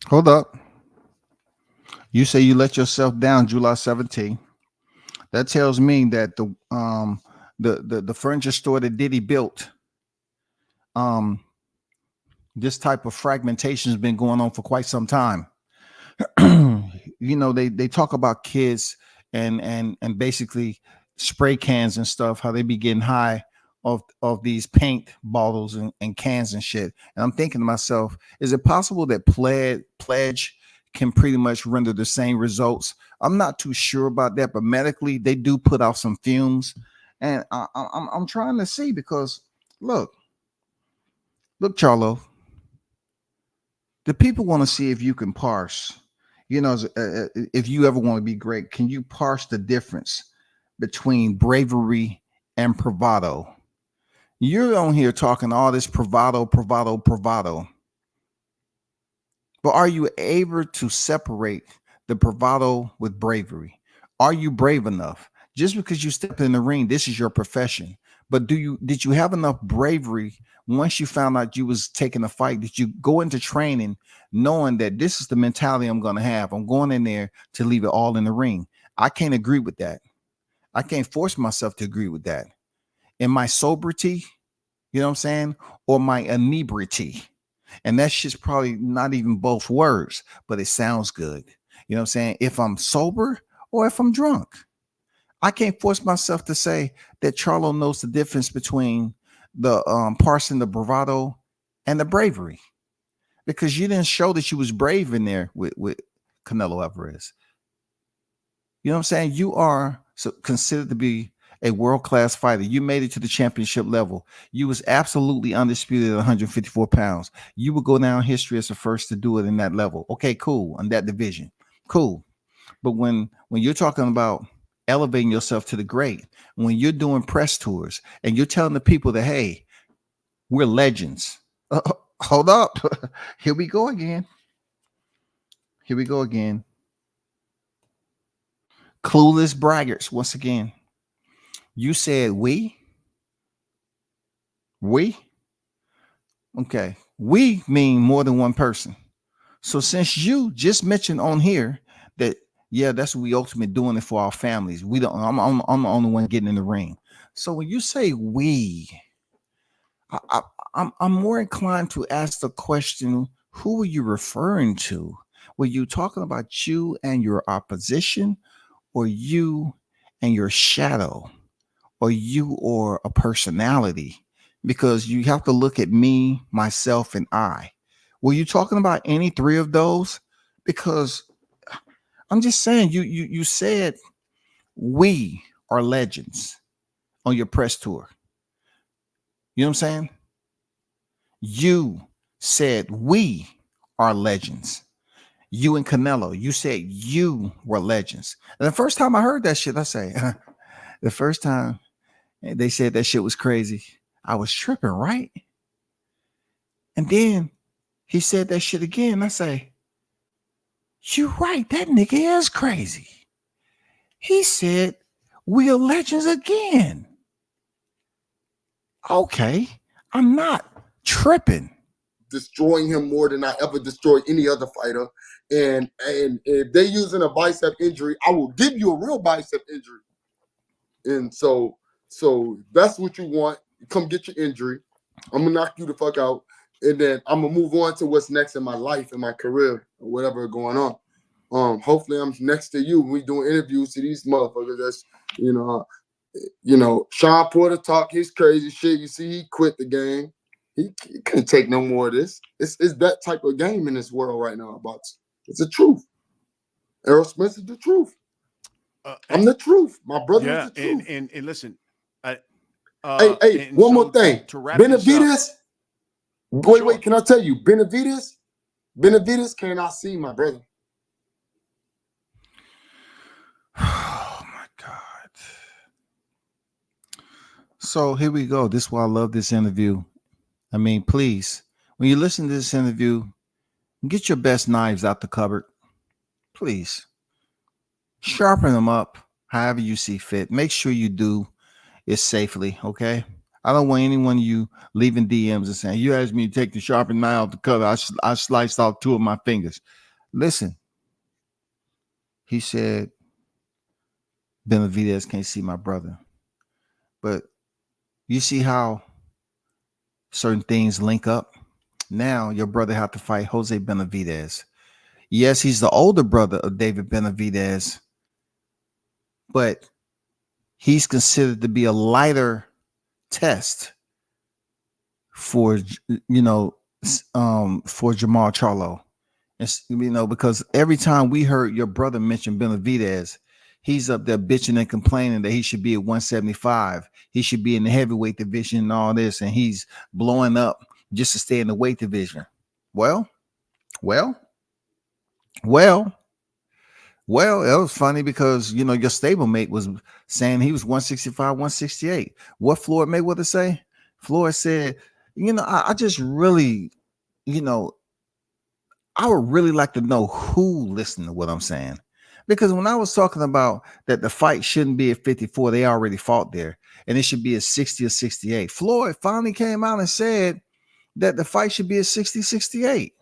Hold up. You say you let yourself down July 17th. That tells me that the furniture store that Diddy built, this type of fragmentation has been going on for quite some time. You know, they talk about kids and basically spray cans and stuff, how they be getting high of these paint bottles and cans and shit. And I'm thinking to myself, is it possible that pledge can pretty much render the same results? I'm not too sure about that, but medically they do put out some fumes. And I'm trying to see, because look, Charlo, the people want to see if you can parse. You know, if you ever want to be great, can you parse the difference between bravery and bravado? You're on here talking all this bravado. But are you able to separate the bravado with bravery? Are you brave enough? Just because you step in the ring, this is your profession. But did you have enough bravery once you found out you was taking a fight? Did you go into training knowing that this is the mentality I'm going to have? I'm going in there to leave it all in the ring. I can't agree with that. I can't force myself to agree with that. In my sobriety, you know what I'm saying? Or my inebriety. And that shit's probably not even both words, but it sounds good. You know what I'm saying? If I'm sober or if I'm drunk. I can't force myself to say that Charlo knows the difference between the parsing the bravado and the bravery, because you didn't show that you was brave in there with Canelo Alvarez. You know what I'm saying? You are considered to be a world-class fighter. You made it to the championship level. You was absolutely undisputed at 154 pounds. You would go down history as the first to do it in that level. Okay, cool. On that division. Cool. But when you're talking about elevating yourself to the great, when you're doing press tours and you're telling the people that, hey, we're legends. Hold up. Here we go again. Clueless braggarts once again. You said we? Okay. We mean more than one person. So since you just mentioned on here that, yeah, that's what we ultimately doing it for our families. We don't. I'm the only one getting in the ring. So when you say we, I'm more inclined to ask the question: who are you referring to? Were you talking about you and your opposition, or you and your shadow, or you or a personality? Because you have to look at me, myself, and I. Were you talking about any three of those? Because I'm just saying, you said we are legends on your press tour. You know what I'm saying? You said we are legends. You and Canelo, you said you were legends. And the first time I heard that shit, I say, the first time they said that shit was crazy, I was tripping, right? And then he said that shit again. I say, you right, that nigga is crazy. He said, we are legends again. Okay, I'm not tripping. Destroying him more than I ever destroyed any other fighter. And if they're using a bicep injury, I will give you a real bicep injury. And so that's what you want. Come get your injury. I'm gonna knock you the fuck out. And then I'm gonna move on to what's next in my life, in my career, or whatever going on. Hopefully I'm next to you. We doing interviews to these motherfuckers. That's Sean Porter talk his crazy shit. You see, he quit the game. He couldn't take no more of this. It's that type of game in this world right now. It's the truth. Errol Smith is the truth. I'm the truth. My brother is the truth. And listen, hey, one more thing. Benavidez. Wait, can I tell you, Benavidez cannot see my brother. Oh my God. So here we go. This is why I love this interview. I mean, please, when you listen to this interview, get your best knives out the cupboard. Please sharpen them up however you see fit. Make sure you do it safely. Okay. I don't want anyone of you leaving DMs and saying, you asked me to take the sharpened knife out the cupboard. I sliced off 2 of my fingers. Listen, he said, Benavidez can't see my brother. But you see how certain things link up? Now your brother have to fight Jose Benavidez. Yes, he's the older brother of David Benavidez, but he's considered to be a lighter test for, for Jermell Charlo. It's, because every time we heard your brother mention Benavidez, he's up there bitching and complaining that he should be at 175. He should be in the heavyweight division and all this, and he's blowing up just to stay in the weight division. Well, it was funny because, your stablemate was saying he was 165, 168. What Floyd Mayweather say? Floyd said, I just really, I would really like to know who listened to what I'm saying. Because when I was talking about that the fight shouldn't be at 54, they already fought there, and it should be at 60 or 68. Floyd finally came out and said that the fight should be at 60, 68.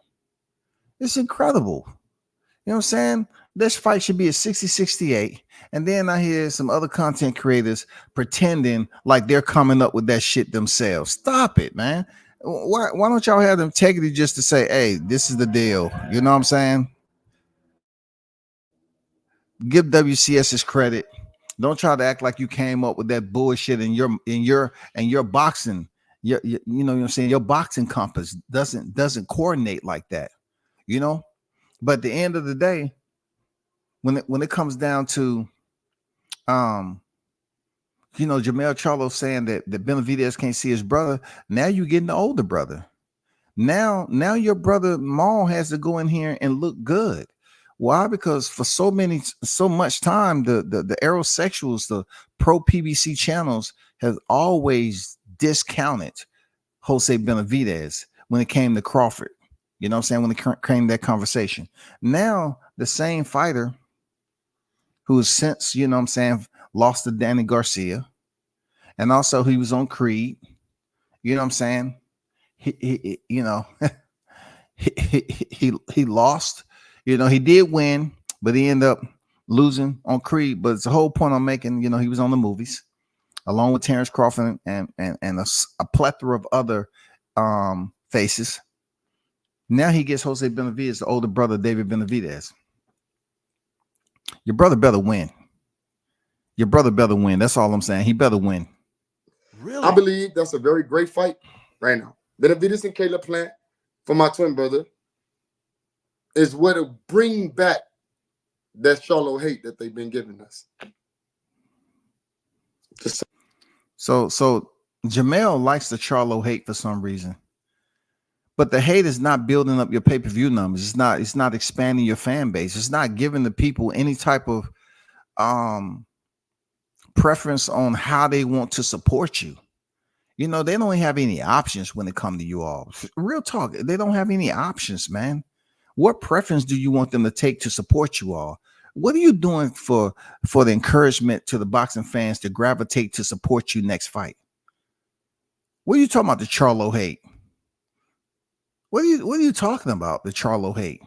It's incredible. You know what I'm saying? This fight should be at 60, 68. And then I hear some other content creators pretending like they're coming up with that shit themselves. Stop it, man. Why don't y'all have the integrity just to say, hey, this is the deal? You know what I'm saying? Give WCS his credit. Don't try to act like you came up with that bullshit in your boxing. You know what I'm saying? Your boxing compass doesn't coordinate like that. But at the end of the day, when it comes down to Jermell Charlo saying that Benavidez can't see his brother, now you're getting the older brother. Now your brother Maul has to go in here and look good. Why? Because for so much time, the aerosexuals, the pro PBC channels have always discounted Jose Benavidez when it came to Crawford. You know what I'm saying? When it came to that conversation. Now, the same fighter who has since, lost to Danny Garcia, and also he was on Creed. You know what I'm saying? He lost. He did win, but he ended up losing on Creed. But it's the whole point I'm making. He was on the movies along with Terrence Crawford and a plethora of other faces. Now he gets Jose Benavidez, the older brother of David Benavidez. Your brother better win. Your brother better win. That's all I'm saying. He better win. Really? I believe that's a very great fight right now. Benavidez and Caleb Plant for my twin brother is what to bring back that Charlo hate that they've been giving us. So Jermell likes the Charlo hate for some reason. But the hate is not building up your pay-per-view numbers. It's not expanding your fan base. It's not giving the people any type of preference on how they want to support you. They don't have any options when it comes to you all. Real talk, they don't have any options, man. What preference do you want them to take to support you all? What are you doing for the encouragement to the boxing fans to gravitate to support you next fight? What are you talking about, the Charlo hate? What are you talking about, the Charlo hate?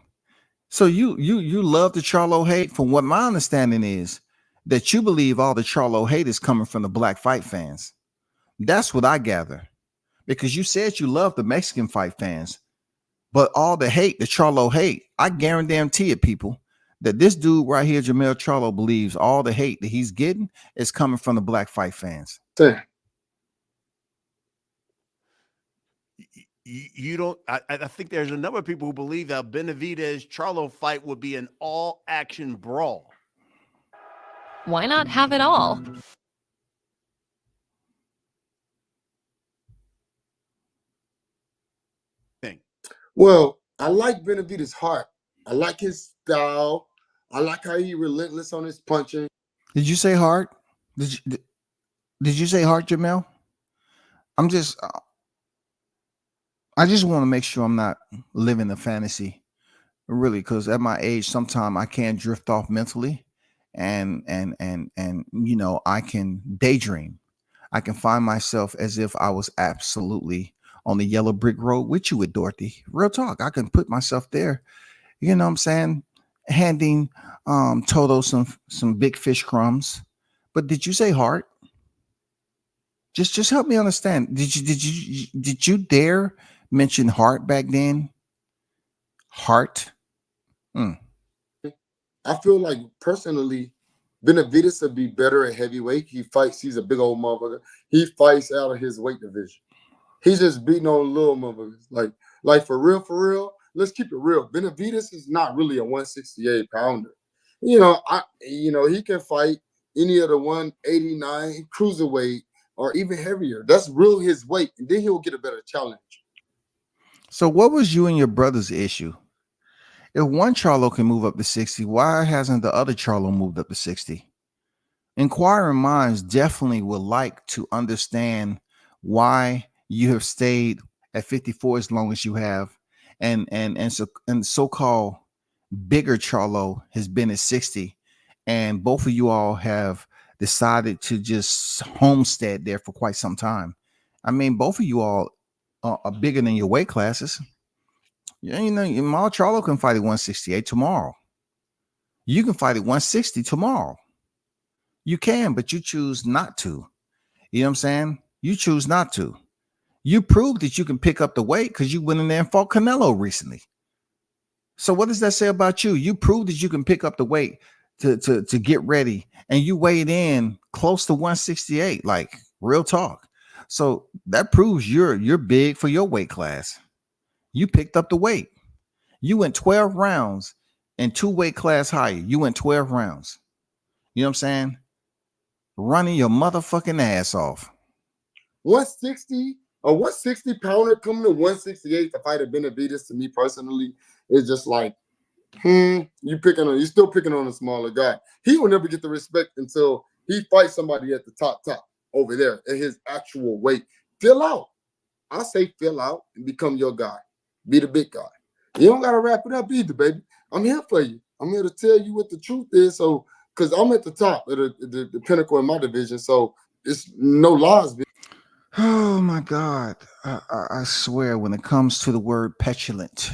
So you love the Charlo hate. From what my understanding is, that you believe all the Charlo hate is coming from the black fight fans. That's what I gather, because you said you love the Mexican fight fans, but all the hate, the Charlo hate, I guarantee it, people, that this dude right here, Jermell Charlo, believes all the hate that he's getting is coming from the black fight fans. You don't. I think there's a number of people who believe that Benavidez Charlo fight would be an all-action brawl. Why not have it all? Well, I like Benavidez' heart. I like his style. I like how he relentless on his punching. Did you say heart? Did you say heart, Jermell? I'm just I just want to make sure I'm not living a fantasy, really, because at my age, sometimes I can drift off mentally, and you know, I can daydream. I can find myself as if I was absolutely on the yellow brick road with you with Dorothy. Real talk. I can put myself there. You know what I'm saying? Handing Toto some big fish crumbs. But did you say heart? Just help me understand. Did you dare mention heart back then? Heart. Mm. I feel like personally, Benavidez would be better at heavyweight. He fights. He's a big old motherfucker. He fights out of his weight division. He's just beating on little motherfuckers. Like for real, for real. Let's keep it real. Benavidez is not really a 168 pounder. He can fight any of the 189 cruiserweight or even heavier. That's real his weight, and then he'll get a better challenge. So what was you and your brother's issue? If one Charlo can move up to 60, why hasn't the other Charlo moved up to 60? Inquiring minds definitely would like to understand why you have stayed at 54 as long as you have, and so-called bigger Charlo has been at 60, and both of you all have decided to just homestead there for quite some time. I mean, both of you all are bigger than your weight classes. Yeah, you know, Jermell Charlo can fight at 168 tomorrow. You can fight at 160 tomorrow. You can, but you choose not to. You know what I'm saying? You choose not to. You proved that you can pick up the weight because you went in there and fought Canelo recently. So what does that say about you? You proved that you can pick up the weight to get ready, and you weighed in close to 168, like real talk. So that proves you're big for your weight class. You picked up the weight. You went 12 rounds and 2 weight class higher. You went 12 rounds. You know what I'm saying? Running your motherfucking ass off. 160, a 160 pounder coming to 168 to fight a Benavidez, to me personally, is just like, you're still picking on a smaller guy. He will never get the respect until he fights somebody at the top over there at his actual weight. Fill out. I say fill out and become your guy. Be the big guy. You don't gotta wrap it up either, baby. I'm here for you. I'm here to tell you what the truth is. So, because I'm at the top of the pinnacle in my division, so it's no lies. Oh my God. I swear, when it comes to the word petulant,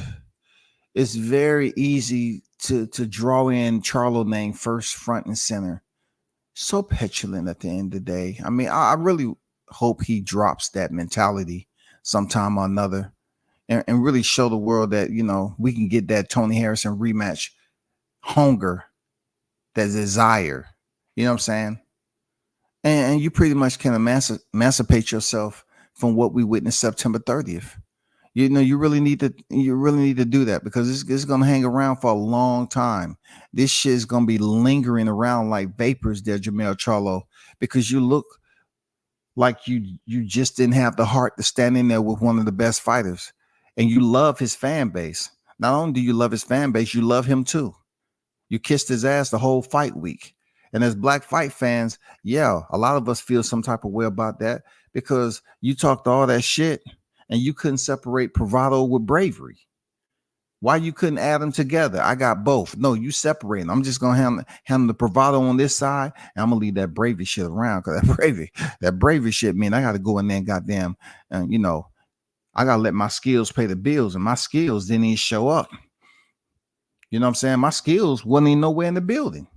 it's very easy to draw in Charlo name first, front, and center. So petulant at the end of the day. I mean, I really hope he drops that mentality sometime or another, and really show the world that, you know, we can get that Tony Harrison rematch hunger, that desire. You know what I'm saying? And you pretty much can emancipate yourself from what we witnessed September 30th. You know, you really need to do that, because it's gonna hang around for a long time. This shit is gonna be lingering around like vapors there, Jermell Charlo, because you look like you just didn't have the heart to stand in there with one of the best fighters. And you love his fan base. Not only do you love his fan base, you love him too. You kissed his ass the whole fight week. And as black fight fans, yeah, a lot of us feel some type of way about that, because you talked all that shit and you couldn't separate bravado with bravery. Why you couldn't add them together? I got both. No, you separate them. I'm just gonna handle the bravado on this side, and I'm gonna leave that bravery shit around, because that bravery shit mean I gotta go in there and goddamn, you know, I gotta let my skills pay the bills, and my skills didn't even show up. You know what I'm saying? My skills wasn't even nowhere in the building.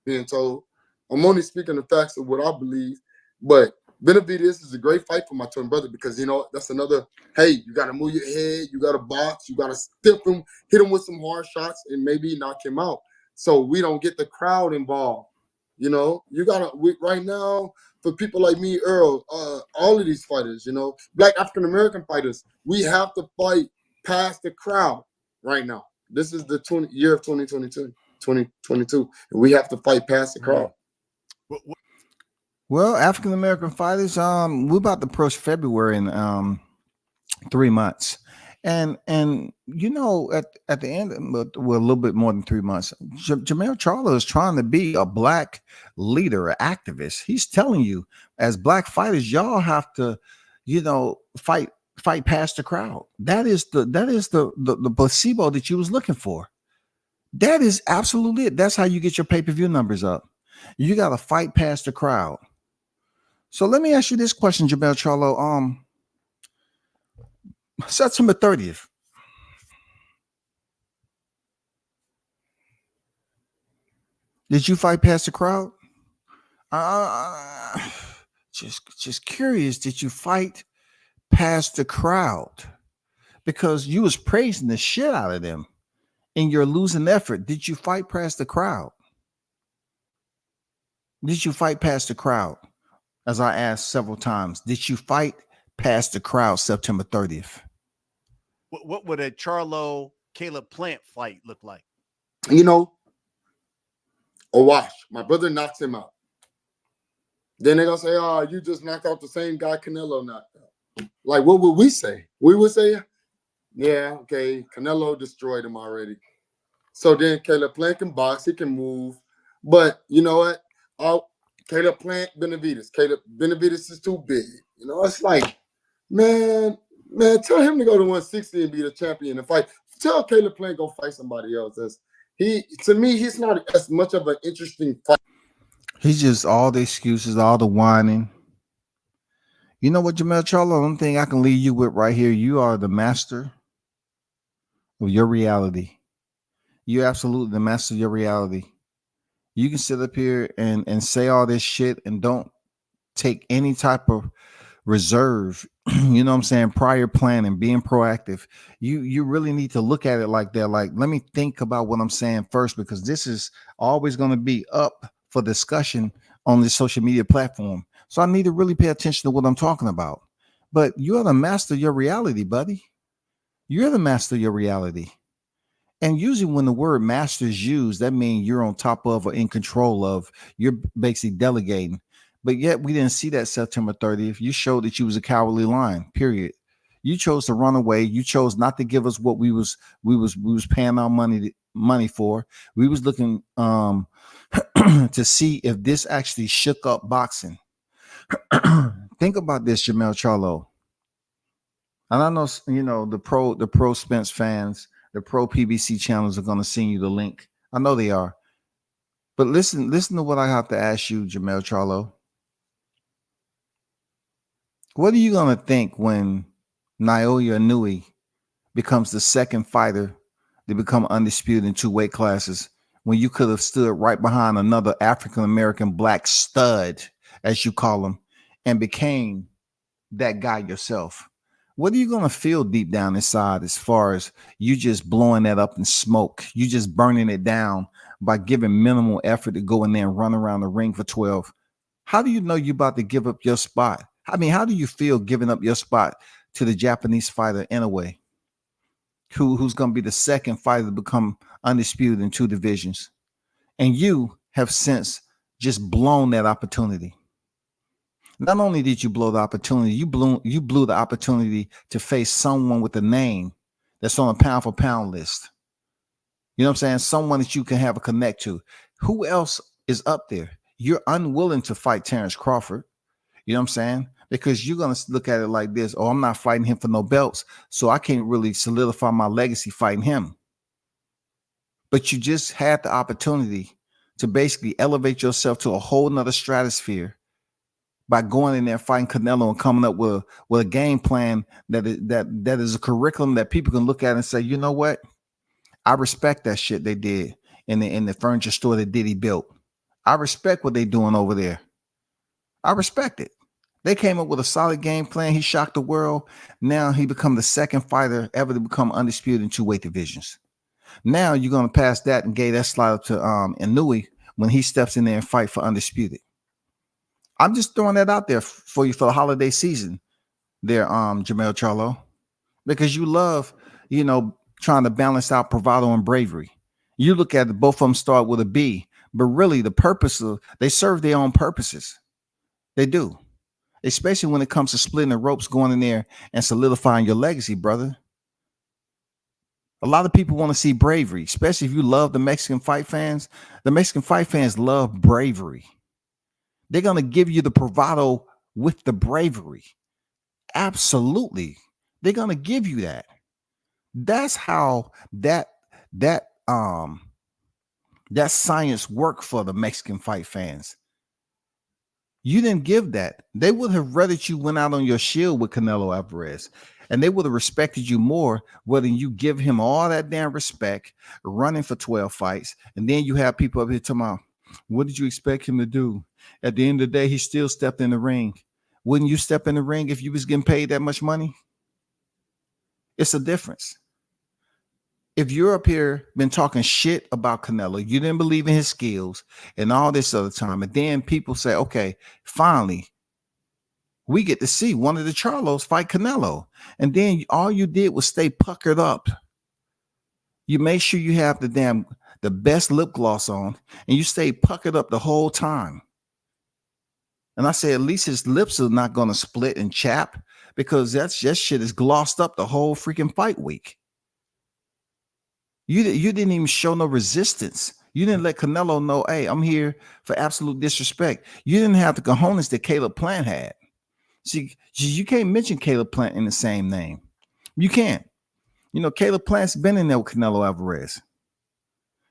Being told, I'm only speaking the facts of what I believe, but Benavidez is a great fight for my twin brother, because, you know, that's another, hey, you got to move your head, you got to box, you got to stiff him, hit him with some hard shots, and maybe knock him out, so we don't get the crowd involved. You know, you got to, right now, for people like me, Earl, all of these fighters, you know, black African-American fighters, we have to fight past the crowd right now. This is the year of 2022, and we have to fight past the crowd. Well, African American fighters, we're about to approach February in 3 months, and you know, at the end, we're a little bit more than 3 months. Jermell Charlo is trying to be a black leader, an activist. He's telling you, as black fighters, y'all have to fight past the crowd. That is the placebo that you was looking for. That is absolutely it. That's how you get your pay-per-view numbers up. You got to fight past the crowd. So let me ask you this question, Jermell Charlo. September 30th. Did you fight past the crowd? Just curious. Did you fight past the crowd? Because you was praising the shit out of them in your losing effort. Did you fight past the crowd? Did you fight past the crowd? As I asked several times, did you fight past the crowd September 30th? What would a Charlo Caleb Plant fight look like? A wash. My brother knocks him out. Then they're gonna say, "Oh, you just knocked out the same guy Canelo knocked out." Like, what would we say? We would say, "Yeah, okay, Canelo destroyed him already." So then Caleb Plant can box, he can move, but you know what? Caleb Plant, Benavidez. Caleb Benavidez is too big. It's like, man, tell him to go to 160 and be the champion and fight. Tell Caleb Plant go fight somebody else. To me, he's not as much of an interesting fight. He's just all the excuses, all the whining. You know what, Jermell Charlo? One thing I can leave you with right here: you are the master of your reality. You're absolutely the master of your reality. You can sit up here and say all this shit and don't take any type of reserve, you know what I'm saying, prior planning, being proactive. You really need to look at it like that. Like, let me think about what I'm saying first, because this is always going to be up for discussion on this social media platform. So I need to really pay attention to what I'm talking about. But you're the master of your reality, buddy. You're the master of your reality. And usually when the word master is used, that means you're on top of or in control of. You're basically delegating. But yet we didn't see that September 30th. You showed that you was a cowardly lion, period. You chose to run away. You chose not to give us what we was paying our money for. We was looking to see if this actually shook up boxing. Think about this, Jermell Charlo. And I know, the pro Spence fans, the pro PBC channels are going to send you the link. I know they are. But listen to what I have to ask you, Jermell Charlo. What are you going to think when Naoya Inoue becomes the second fighter to become undisputed in 2 weight classes, when you could have stood right behind another African-American black stud, as you call him, and became that guy yourself? What are you going to feel deep down inside as far as you just blowing that up in smoke? You just burning it down by giving minimal effort to go in there and run around the ring for 12. How do you know you're about to give up your spot? I mean, how do you feel giving up your spot to the Japanese fighter Inoue, who's going to be the second fighter to become undisputed in 2 divisions? And you have since just blown that opportunity. Not only did you blow the opportunity, you blew the opportunity to face someone with a name that's on a pound for pound list. You know what I'm saying? Someone that you can have a connect to. Who else is up there? You're unwilling to fight Terrence Crawford. You know what I'm saying? Because you're going to look at it like this: oh, I'm not fighting him for no belts, so I can't really solidify my legacy fighting him. But you just had the opportunity to basically elevate yourself to a whole nother stratosphere by going in there fighting Canelo and coming up with a game plan that is a curriculum that people can look at and say, you know what? I respect that shit they did in the furniture store that Diddy built. I respect what they're doing over there. I respect it. They came up with a solid game plan. He shocked the world. Now he become the second fighter ever to become undisputed in 2 weight divisions. Now you're going to pass that and gave that slide up to Inoue when he steps in there and fight for undisputed. I'm just throwing that out there for you for the holiday season there, Jermell Charlo, because you love, trying to balance out bravado and bravery. You look at it, both of them start with a B, but really they serve their own purposes. They do, especially when it comes to splitting the ropes, going in there and solidifying your legacy, brother. A lot of people want to see bravery, especially if you love the Mexican fight fans. The Mexican fight fans love bravery. They're going to give you the bravado with the bravery. Absolutely. They're gonna give you that. That's how that science worked for the Mexican fight fans. You didn't give that. They would have rather you went out on your shield with Canelo Alvarez, and they would have respected you more whether you give him all that damn respect, running for 12 fights, and then you have people up here talking about, what did you expect him to do? At the end of the day, he still stepped in the ring. Wouldn't you step in the ring if you was getting paid that much money? It's a difference. If you're up here been talking shit about Canelo, you didn't believe in his skills and all this other time, and then people say, okay, finally, we get to see one of the Charlos fight Canelo. And then all you did was stay puckered up. You make sure you have the best lip gloss on, and you stay puckered up the whole time. And I say, at least his lips are not going to split and chap, because that shit is glossed up the whole freaking fight week. You didn't even show no resistance. You didn't let Canelo know, hey, I'm here for absolute disrespect. You didn't have the cojones that Caleb Plant had. See, you can't mention Caleb Plant in the same name. You can't. You know, Caleb Plant's been in there with Canelo Alvarez.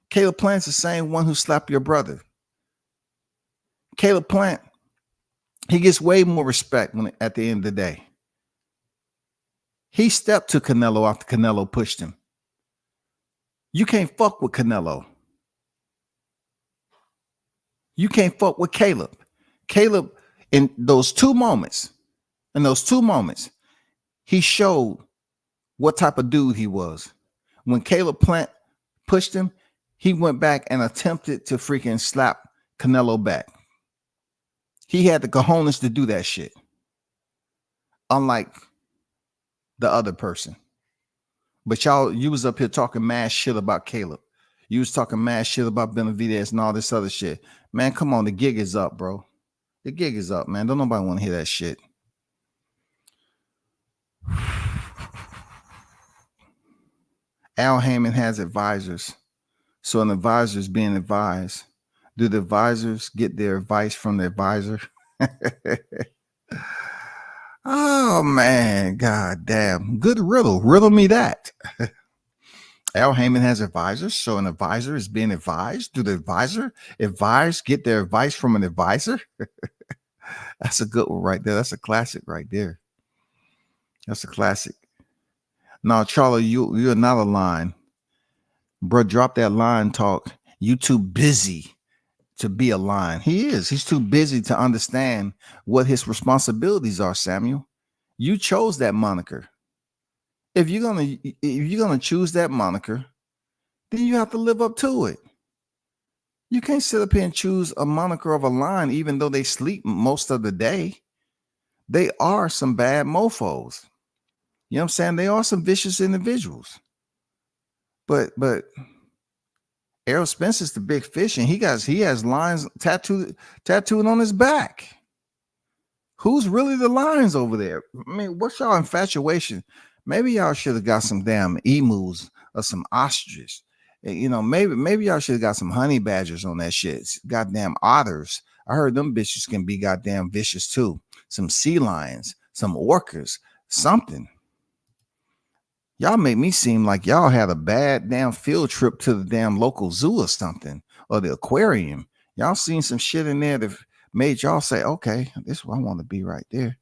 Caleb Plant's the same one who slapped your brother. Caleb Plant, he gets way more respect at the end of the day. He stepped to Canelo after Canelo pushed him. You can't fuck with Canelo. You can't fuck with Caleb. Caleb, in those two moments, he showed what type of dude he was. When Caleb Plant pushed him, he went back and attempted to freaking slap Canelo back. He had the cojones to do that shit. Unlike the other person. But you was up here talking mad shit about Caleb. You was talking mad shit about Benavidez and all this other shit. Man, come on. The gig is up, bro. The gig is up, man. Don't nobody want to hear that shit. Al Heyman has advisors. So an advisor is being advised. Do the advisors get their advice from the advisor? Oh, man. God damn. Good riddle. Riddle me that. Al Heyman has advisors. So an advisor is being advised. Do the advisors get their advice from an advisor? That's a good one right there. That's a classic right there. That's a classic. No, Charlie, you're not a line. Bro, drop that line talk. You too busy to be a line. He is. He's too busy to understand what his responsibilities are, Samuel. You chose that moniker. If you're gonna choose that moniker, then you have to live up to it. You can't sit up here and choose a moniker of a line, even though they sleep most of the day. They are some bad mofos. You know what I'm saying? They are some vicious individuals. But Errol Spencer's the big fish, and he has lines tattooed on his back. Who's really the lions over there? I mean, what's y'all infatuation? Maybe y'all should have got some damn emus or some ostriches. You know, maybe y'all should have got some honey badgers on that shit. Goddamn otters. I heard them bitches can be goddamn vicious too. Some sea lions, some orcas, something. Y'all make me seem like y'all had a bad damn field trip to the damn local zoo or something, or the aquarium. Y'all seen some shit in there that made y'all say, okay, this is what I want to be right there.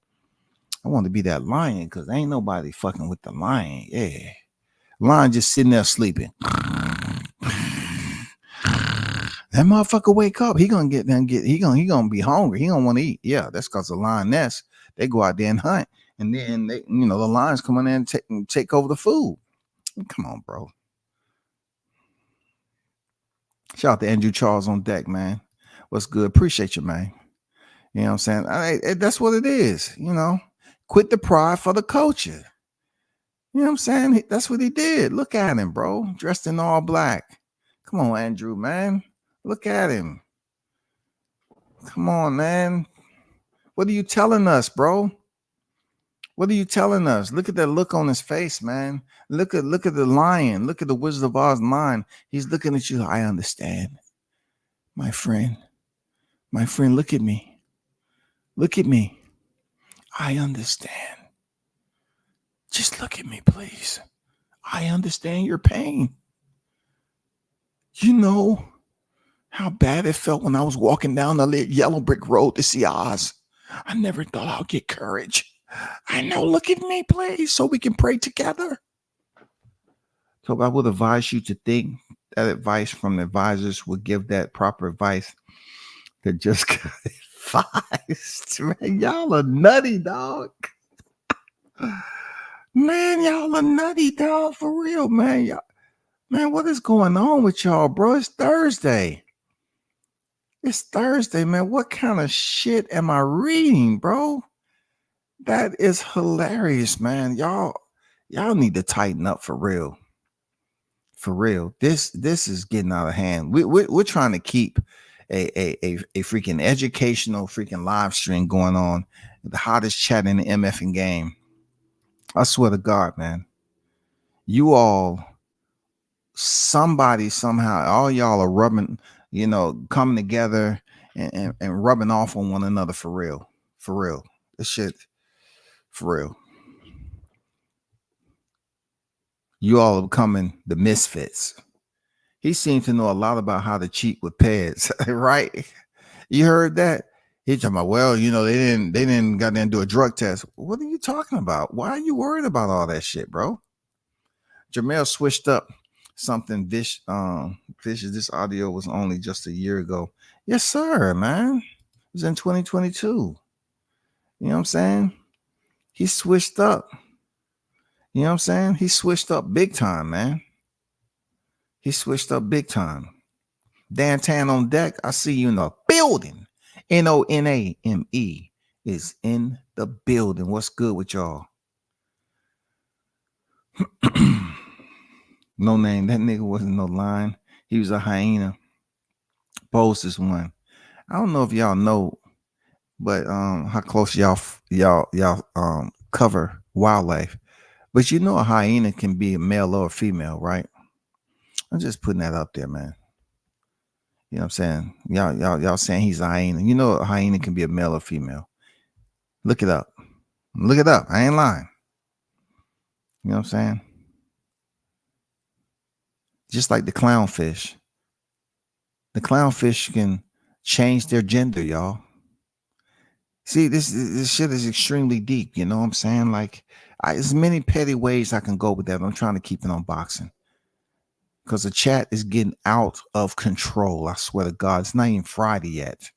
I want to be that lion, because ain't nobody fucking with the lion. Yeah. Lion just sitting there sleeping. That motherfucker wake up. He gonna get he gonna be hungry. He gonna want to eat. Yeah, that's because the lioness, they go out there and hunt. And then the lions come in there and take over the food. Come on, bro. Shout out to Andrew Charles on deck, man. What's good? Appreciate you, man. You know what I'm saying? That's what it is. You know, quit the pride for the culture. You know what I'm saying? That's what he did. Look at him, bro. Dressed in all black. Come on, Andrew, man. Look at him. Come on, man. What are you telling us, bro? What are you telling us? Look at that look on his face, man. Look at the lion. Look at the Wizard of Oz lion. He's looking at you. I understand. My friend, look at me. Look at me. I understand. Just look at me, please. I understand your pain. You know how bad it felt when I was walking down the yellow brick road to see Oz. I never thought I'd get courage. I know, look at me, please, so we can pray together. So I would advise you to think that advice from the advisors would give that proper advice to just get advised. Man, y'all are nutty, dog. Man, y'all are nutty, dog, for real, man. Y'all, man, what is going on with y'all, bro? It's Thursday. It's Thursday, man. What kind of shit am I reading, bro? That is hilarious, man. Y'all need to tighten up for real. For real. This is getting out of hand. We're trying to keep a freaking educational freaking live stream going on. The hottest chat in the MFing game. I swear to God, man. You all, somebody, somehow, all y'all are rubbing, coming together and rubbing off on one another for real. For real. This shit, for real. You all are becoming the misfits. He seems to know a lot about how to cheat with pads, right? You heard that? He's talking about, well, they didn't got there and do a drug test. What are you talking about? Why are you worried about all that shit, bro? Jermell switched up something vicious. This audio was only just a year ago. Yes, sir, man. It was in 2022. You know what I'm saying? He switched up. You know what I'm saying? He switched up big time, man. He switched up big time. Dan Tan on deck. I see you in the building. NONAME is in the building. What's good with y'all? No name. That nigga wasn't no line. He was a hyena. Posed this one. I don't know if y'all know, but how close y'all cover wildlife. But a hyena can be a male or a female, right? I'm just putting that up there, man. You know what I'm saying? Y'all saying he's a hyena. A hyena can be a male or female. Look it up. Look it up. I ain't lying. You know what I'm saying? Just like the clownfish. The clownfish can change their gender, y'all. See, this shit is extremely deep. You know what I'm saying? Like, there's many petty ways I can go with that. I'm trying to keep it on boxing. Because the chat is getting out of control. I swear to God, it's not even Friday yet.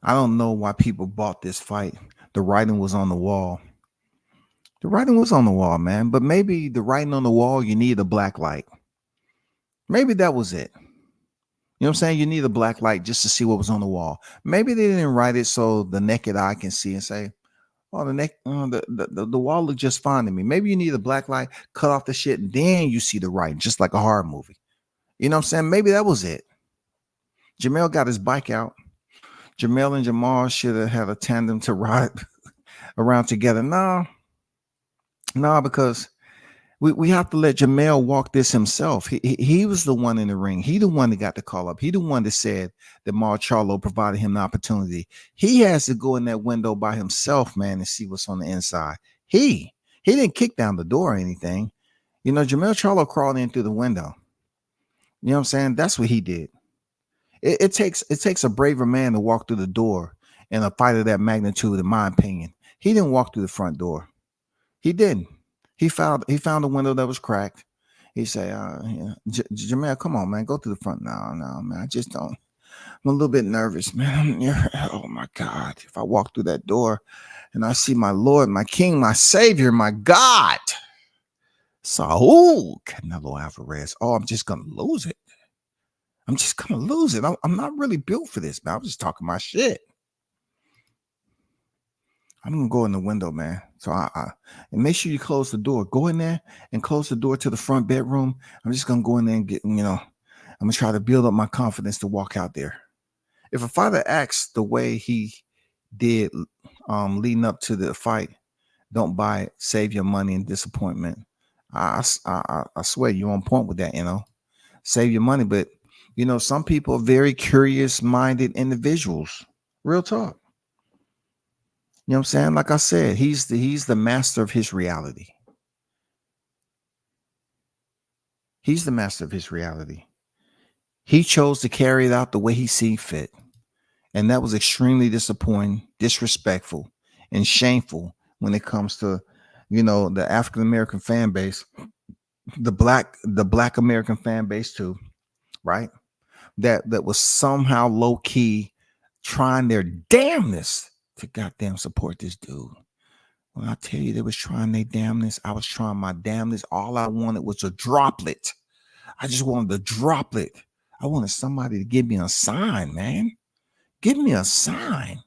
I don't know why people bought this fight. The writing was on the wall. The writing was on the wall, man. But maybe the writing on the wall, you need a black light. Maybe that was it. You know what I'm saying? You need a black light just to see what was on the wall. Maybe they didn't write it so the naked eye can see and say, oh, the wall looked just fine to me. Maybe you need a black light, cut off the shit, and then you see the writing, just like a horror movie. You know what I'm saying? Maybe that was it. Jermell got his bike out. Jermell and Jamal should have had a tandem to ride around together. No, because we have to let Jermell walk this himself. He was the one in the ring. He the one that got the call up. He the one that said that Jermell Charlo provided him the opportunity. He has to go in that window by himself, man, and see what's on the inside. He didn't kick down the door or anything. Jermell Charlo crawled in through the window. You know what I'm saying? That's what he did. It takes a braver man to walk through the door in a fight of that magnitude, in my opinion. He didn't walk through the front door. He didn't. He found a window that was cracked. He said, Jermell, come on, man, go to the front. No, man, I just don't. I'm a little bit nervous, man. Oh, my God. If I walk through that door and I see my Lord, my King, my Savior, my God, Saul Canelo Alvarez, I'm just going to lose it. I'm just going to lose it. I'm not really built for this, man. I'm just talking my shit. I'm going to go in the window, man. So and make sure you close the door. Go in there and close the door to the front bedroom. I'm just going to go in there and get, I'm going to try to build up my confidence to walk out there. If a fighter acts the way he did leading up to the fight, don't buy it, save your money and disappointment. I swear you're on point with that, save your money. But, some people are very curious minded individuals. Real talk. You know what I'm saying? Like I said, he's the master of his reality. He's the master of his reality. He chose to carry it out the way he seen fit. And that was extremely disappointing, disrespectful, and shameful when it comes to, the African American fan base, the black American fan base too, right? That was somehow low key trying their damnness to goddamn support this dude. When I tell you they was trying their damnness, I was trying my damnness. All I wanted was a droplet. I just wanted a droplet. I wanted somebody to give me a sign, man. Give me a sign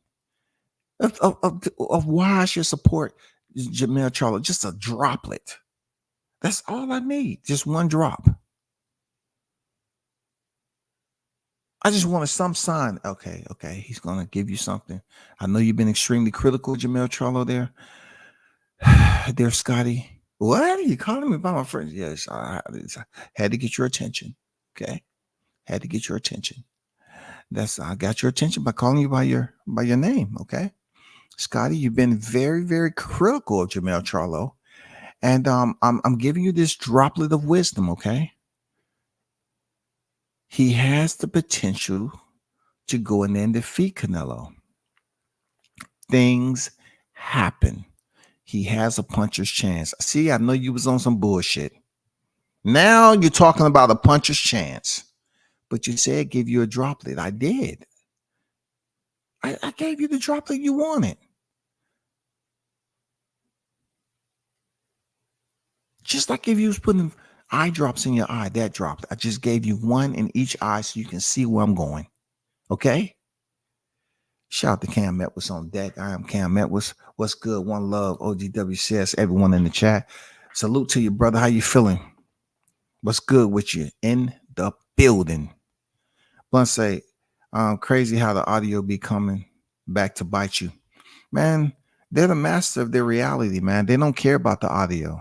of why I should support Jermell Charlo. Just a droplet. That's all I need. Just one drop. I just wanted some sign. Okay. He's going to give you something. I know you've been extremely critical, Jermell Charlo there. There, Scotty. What? Are you calling me by my friend? Yes, I had to get your attention. Okay. Had to get your attention. I got your attention by calling you by your name. Okay. Scotty, you've been very, very critical of Jermell Charlo. And I'm giving you this droplet of wisdom, okay? He has the potential to go in there and defeat Canelo. Things happen. He has a puncher's chance. See, I know you was on some bullshit. Now you're talking about a puncher's chance. But you said give you a droplet. I did. I gave you the droplet you wanted. Just like if you was putting eye drops in your eye, that dropped. I just gave you one in each eye so you can see where I'm going. Okay? Shout out to Cam Metwis on deck. I am Cam Metwis. What's good? One love. OGWCS. Everyone in the chat. Salute to you, brother. How you feeling? What's good with you? In the building. Blunt say, crazy how the audio be coming back to bite you. Man, they're the master of their reality, man. They don't care about the audio.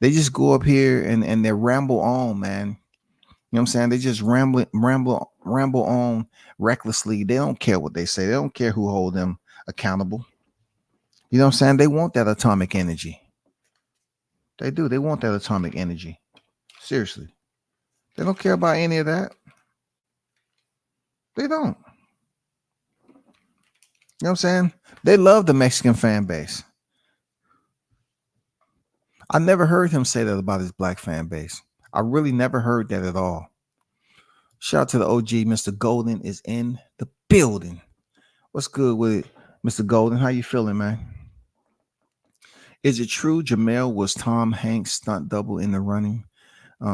They just go up here and they ramble on, man. You know what I'm saying? They just ramble on recklessly. They don't care what they say. They don't care who hold them accountable. You know what I'm saying? They want that atomic energy. They do. They want that atomic energy. Seriously. They don't care about any of that. They don't. You know what I'm saying? They love the Mexican fan base. I never heard him say that about his black fan base. I really never heard that at all. Shout out to the OG. Mr. Golden is in the building. What's good with it, Mr. Golden? How you feeling, man? Is it true Jermell was Tom Hanks' stunt double in the running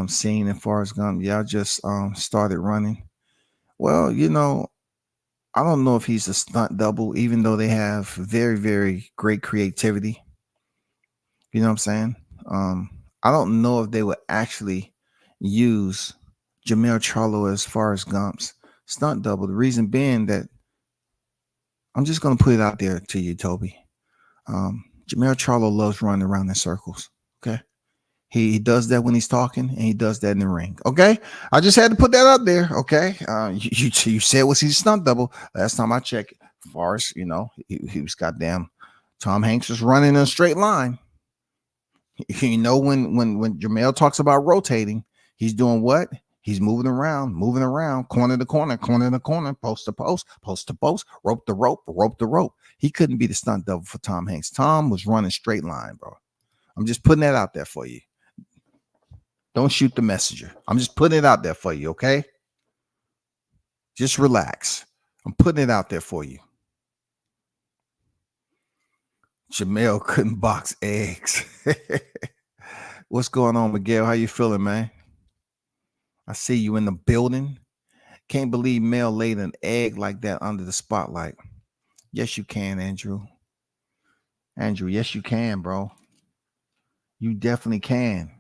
scene in Forrest Gump? Y'all just started running. Well, I don't know if he's a stunt double, even though they have very, very great creativity. You know what I'm saying? I don't know if they would actually use Jermell Charlo as Forrest Gump's stunt double. The reason being that I'm just going to put it out there to you, Toby. Jermell Charlo loves running around in circles. Okay. He does that when he's talking, and he does that in the ring. Okay. I just had to put that out there. Okay. You said was he stunt double. Last time I checked, Forrest, he was goddamn Tom Hanks was running in a straight line. When Jermell talks about rotating, he's doing what? He's moving around, corner to corner, post to post, post to post, rope to rope, rope to rope. He couldn't be the stunt double for Tom Hanks. Tom was running straight line, bro. I'm just putting that out there for you. Don't shoot the messenger. I'm just putting it out there for you, okay? Just relax. I'm putting it out there for you. Jermell couldn't box eggs. What's going on, Miguel? How you feeling, man? I see you in the building. Can't believe Mel laid an egg like that under the spotlight. Yes, you can, Andrew. Andrew, yes, you can, bro. You definitely can.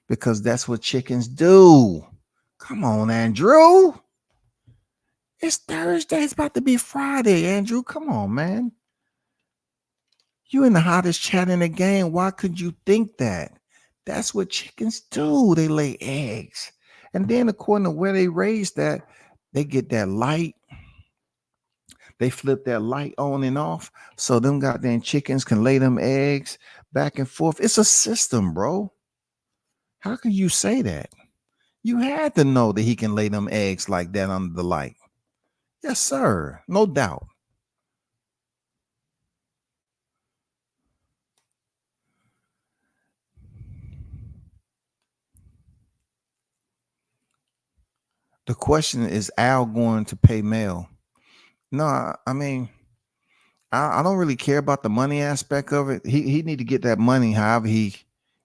Because that's what chickens do. Come on, Andrew. It's Thursday. It's about to be Friday, Andrew. Come on, man. You in the hottest chat in the game. Why could you think that? That's what chickens do. They lay eggs. And then according to where they raise that, they get that light. They flip that light on and off so them goddamn chickens can lay them eggs back and forth. It's a system, bro. How can you say that? You had to know that he can lay them eggs like that under the light. Yes, sir. No doubt. The question is Al going to pay Mel? No, I mean, I don't really care about the money aspect of it. He need to get that money however he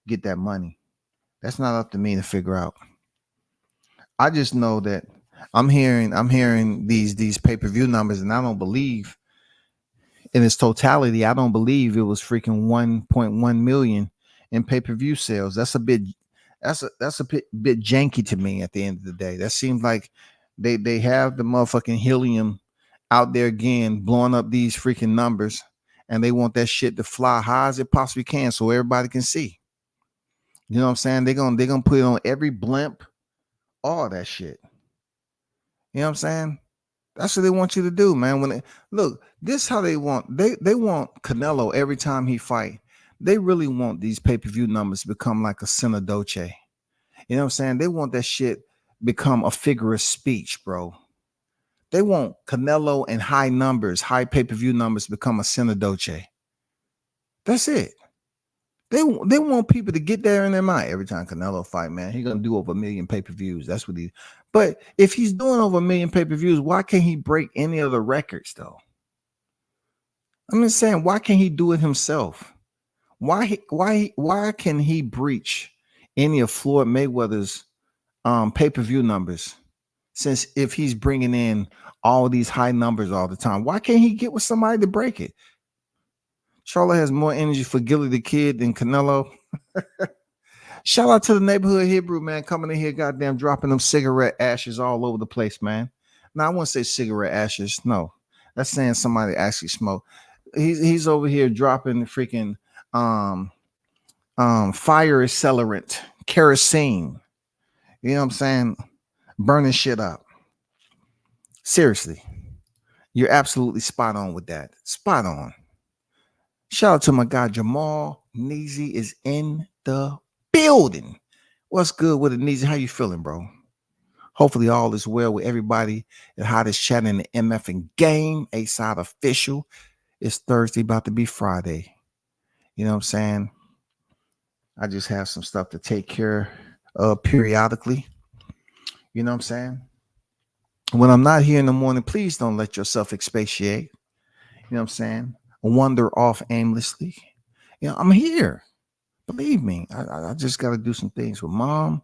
get that money. That's not up to me to figure out. I just know that I'm hearing these pay-per-view numbers, and I don't believe in its totality. I don't believe it was freaking 1.1 million in pay-per-view sales. That's a bit janky to me at the end of the day. That seems like they have the motherfucking helium out there again blowing up these freaking numbers, and they want that shit to fly high as it possibly can so everybody can see. You know what I'm saying? They're gonna put it on every blimp, all that shit. You know what I'm saying? That's what they want you to do, man. When look, this is how they want Canelo every time he fight. They really want these pay-per-view numbers to become like a Sinadoche. You know what I'm saying? They want that shit become a figure of speech, bro. They want Canelo and high pay-per-view numbers become a Sinadoche. That's it. They want people to get there in their mind. Every time Canelo fight, man, he's gonna do over 1 million pay-per-views. That's what he. But if he's doing over 1 million pay-per-views, why can't he break any of the records though? I'm just saying, why can't he do it himself? Why can he breach any of Floyd Mayweather's pay-per-view numbers? Since if he's bringing in all these high numbers all the time, why can't he get with somebody to break it? Charlo has more energy for Gilly the Kid than Canelo. Shout out to the neighborhood Hebrew, man, coming in here, goddamn, dropping them cigarette ashes all over the place, man. Now, I wouldn't say cigarette ashes. No, that's saying somebody actually smoked. He's over here dropping freaking fire accelerant, kerosene. You know what I'm saying? Burning shit up. Seriously, you're absolutely spot on with that. Spot on. Shout out to my guy Jermell. Neezy is in the building. What's good with it, Neezy? How you feeling, bro? Hopefully all is well with everybody at Hottest Chat in the MF and Game. A-Side Official. It's Thursday, about to be Friday. You know what I'm saying? I just have some stuff to take care of periodically. You know what I'm saying? When I'm not here in the morning, please don't let yourself expatiate. You know what I'm saying? Wander off aimlessly. You know, I'm here. Believe me. I just got to do some things with mom.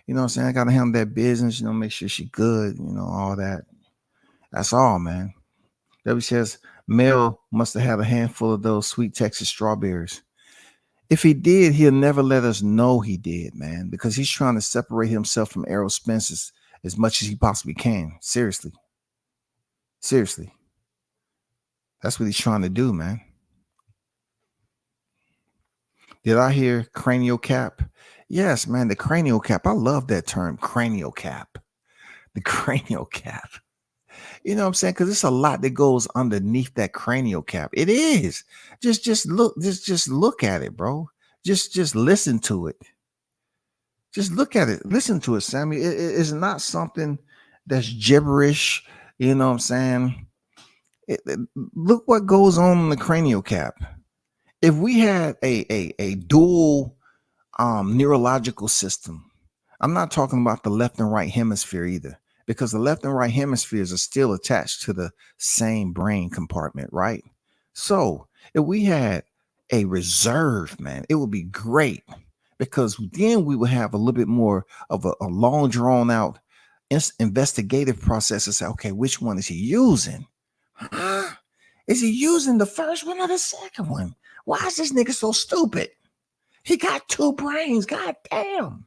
You know what I'm saying? I got to handle that business, you know, make sure she's good, you know, all that. That's all, man. Debbie says, Mel must have had a handful of those sweet Texas strawberries. If he did, he'll never let us know he did, man, because he's trying to separate himself from Errol Spence as much as he possibly can. Seriously. Seriously. That's what he's trying to do, man. Did I hear cranial cap? Yes, man, the cranial cap. I love that term, cranial cap. The cranial cap. You know what I'm saying? Because it's a lot that goes underneath that cranial cap. It is. Just look at it, bro. Just listen to it. Just look at it. Listen to it, Sammy. It's not something that's gibberish. You know what I'm saying? Look what goes on in the cranial cap. If we had a dual neurological system, I'm not talking about the left and right hemisphere either, because the left and right hemispheres are still attached to the same brain compartment, right? So if we had a reserve, man, it would be great, because then we would have a little bit more of a long drawn out investigative process to say, okay, which one is he using? Is he using the first one or the second one? Why is this nigga so stupid? He got two brains. God damn.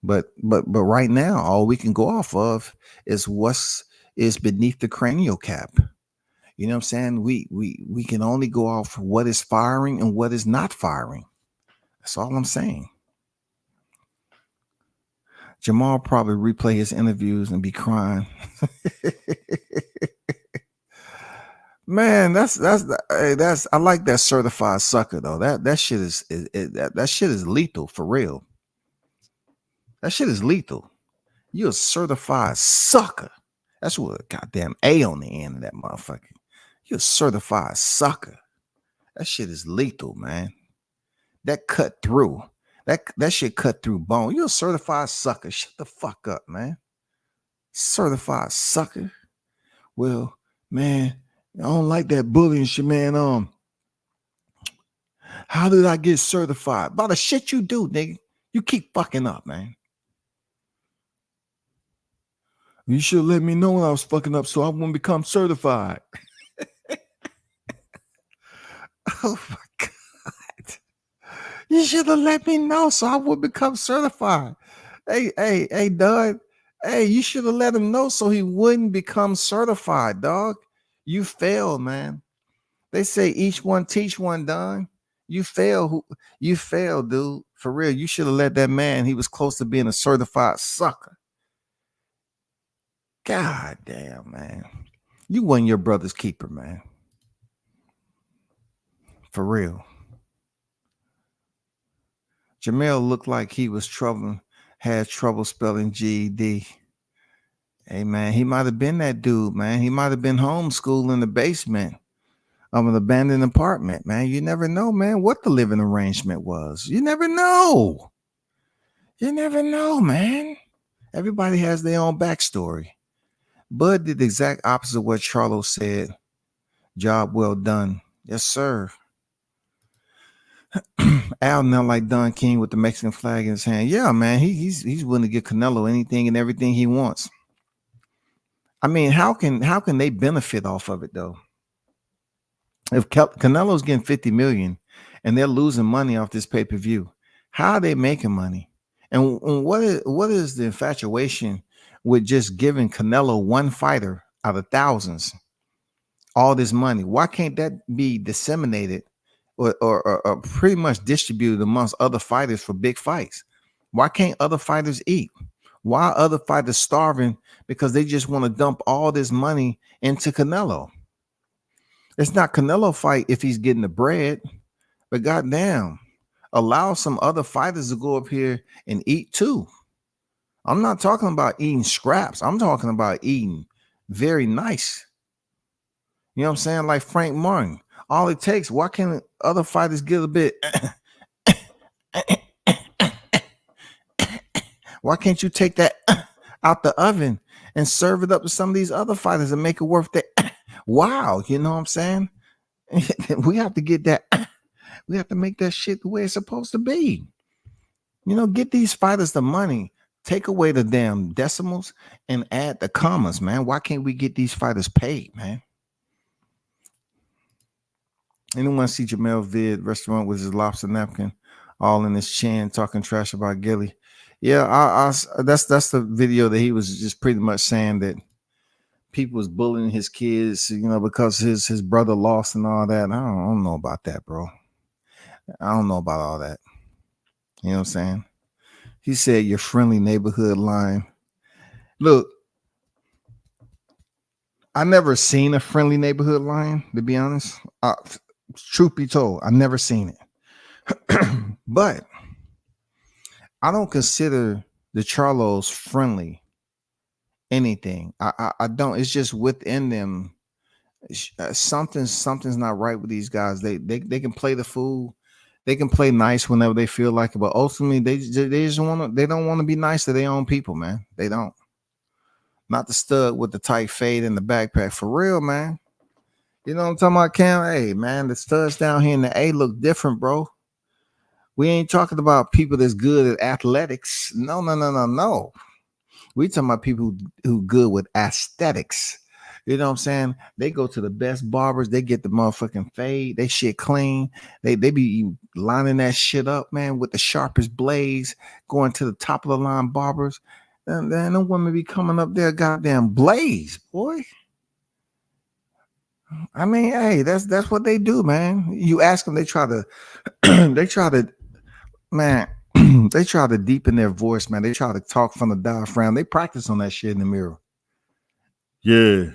But right now, all we can go off of is what's beneath the cranial cap. You know what I'm saying? We can only go off what is firing and what is not firing. That's all I'm saying. Jermell probably replay his interviews and be crying. Man, that's I like that certified sucker though. That shit that shit is lethal for real. That shit is lethal. You're a certified sucker. That's what a goddamn A on the end of that motherfucker. You're a certified sucker. That shit is lethal, man. That cut through. That shit cut through bone. You're a certified sucker. Shut the fuck up, man. Certified sucker. Well, man, I don't like that bullying shit, man. How did I get certified? By the shit you do, nigga. You keep fucking up, man. You should let me know when I was fucking up so I wouldn't become certified. Oh my God. You should have let me know so I would become certified. Hey, dog. Hey, you should have let him know so he wouldn't become certified, dog. You failed, man. They say each one teach one, dog. You failed, dude. For real. You should have let that man. He was close to being a certified sucker. God damn, man. You wasn't your brother's keeper, man. For real. Jermell looked like he was had trouble spelling GED. Hey, man, he might have been that dude, man. He might have been homeschooled in the basement of an abandoned apartment, man. You never know, man, what the living arrangement was. You never know. You never know, man. Everybody has their own backstory. Bud did the exact opposite of what Charlo said. Job well done. Yes, sir. Al now like Don King with the Mexican flag in his hand. Yeah, man, he's willing to give Canelo anything and everything he wants. I mean, how can they benefit off of it though? If Canelo's getting 50 million and they're losing money off this pay-per-view, how are they making money? And what is the infatuation with just giving Canelo one fighter out of thousands all this money? Why can't that be disseminated or pretty much distributed amongst other fighters for big fights? Why can't other fighters eat? Why are other fighters starving because they just want to dump all this money into Canelo? It's not Canelo fight if he's getting the bread, but goddamn, allow some other fighters to go up here and eat too. I'm not talking about eating scraps. I'm talking about eating very nice. You know what I'm saying? Like Frank Martin. All it takes, why can't other fighters get a bit? Why can't you take that out the oven and serve it up to some of these other fighters and make it worth that? Wow, you know what I'm saying? We have to get that. We have to make that shit the way it's supposed to be. You know, get these fighters the money. Take away the damn decimals and add the commas, man. Why can't we get these fighters paid, man? Anyone see Jermell vid restaurant with his lobster napkin all in his chin talking trash about Gilly? Yeah, that's the video that he was just pretty much saying that people was bullying his kids, you know, because his brother lost and all that. I don't know about that, bro. I don't know about all that. You know what I'm saying? He said your friendly neighborhood line. Look, I never seen a friendly neighborhood lion, to be honest. Truth be told, I've never seen it. But I don't consider the Charlos friendly anything. I don't. It's just within them. Something's not right with these guys. They can play the fool. They can play nice whenever they feel like it, but ultimately they just they don't want to be nice to their own people, man. They don't. Not the stud with the tight fade and the backpack. For real, man. You know what I'm talking about, Cam? Hey, man, the studs down here in the A look different, bro. We ain't talking about people that's good at athletics. No. We talking about people who good with aesthetics. You know what I'm saying? They go to the best barbers. They get the motherfucking fade. They shit clean. They be lining that shit up, man, with the sharpest blades, going to the top of the line barbers. And then the women be coming up there, goddamn blaze, boy. I mean, hey, that's what they do, man. You ask them, they try to, man, they try to deepen their voice, man. They try to talk from the diaphragm. They practice on that shit in the mirror. Yeah,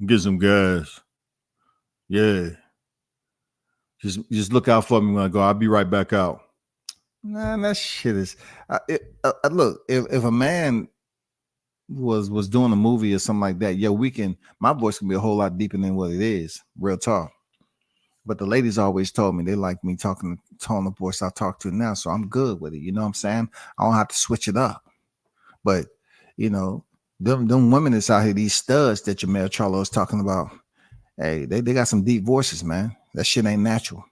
get some guys. Yeah. Just look out for me when I go. I'll be right back out. Nah, that shit is. Look, if a man was doing a movie or something like that, yo, my voice can be a whole lot deeper than what it is. Real talk. But the ladies always told me they like me talking the tone of voice I talk to now, so I'm good with it. You know what I'm saying? I don't have to switch it up. But you know, them women that's out here, these studs that Jermell Charlo is talking about, hey, they got some deep voices, man. That shit ain't natural.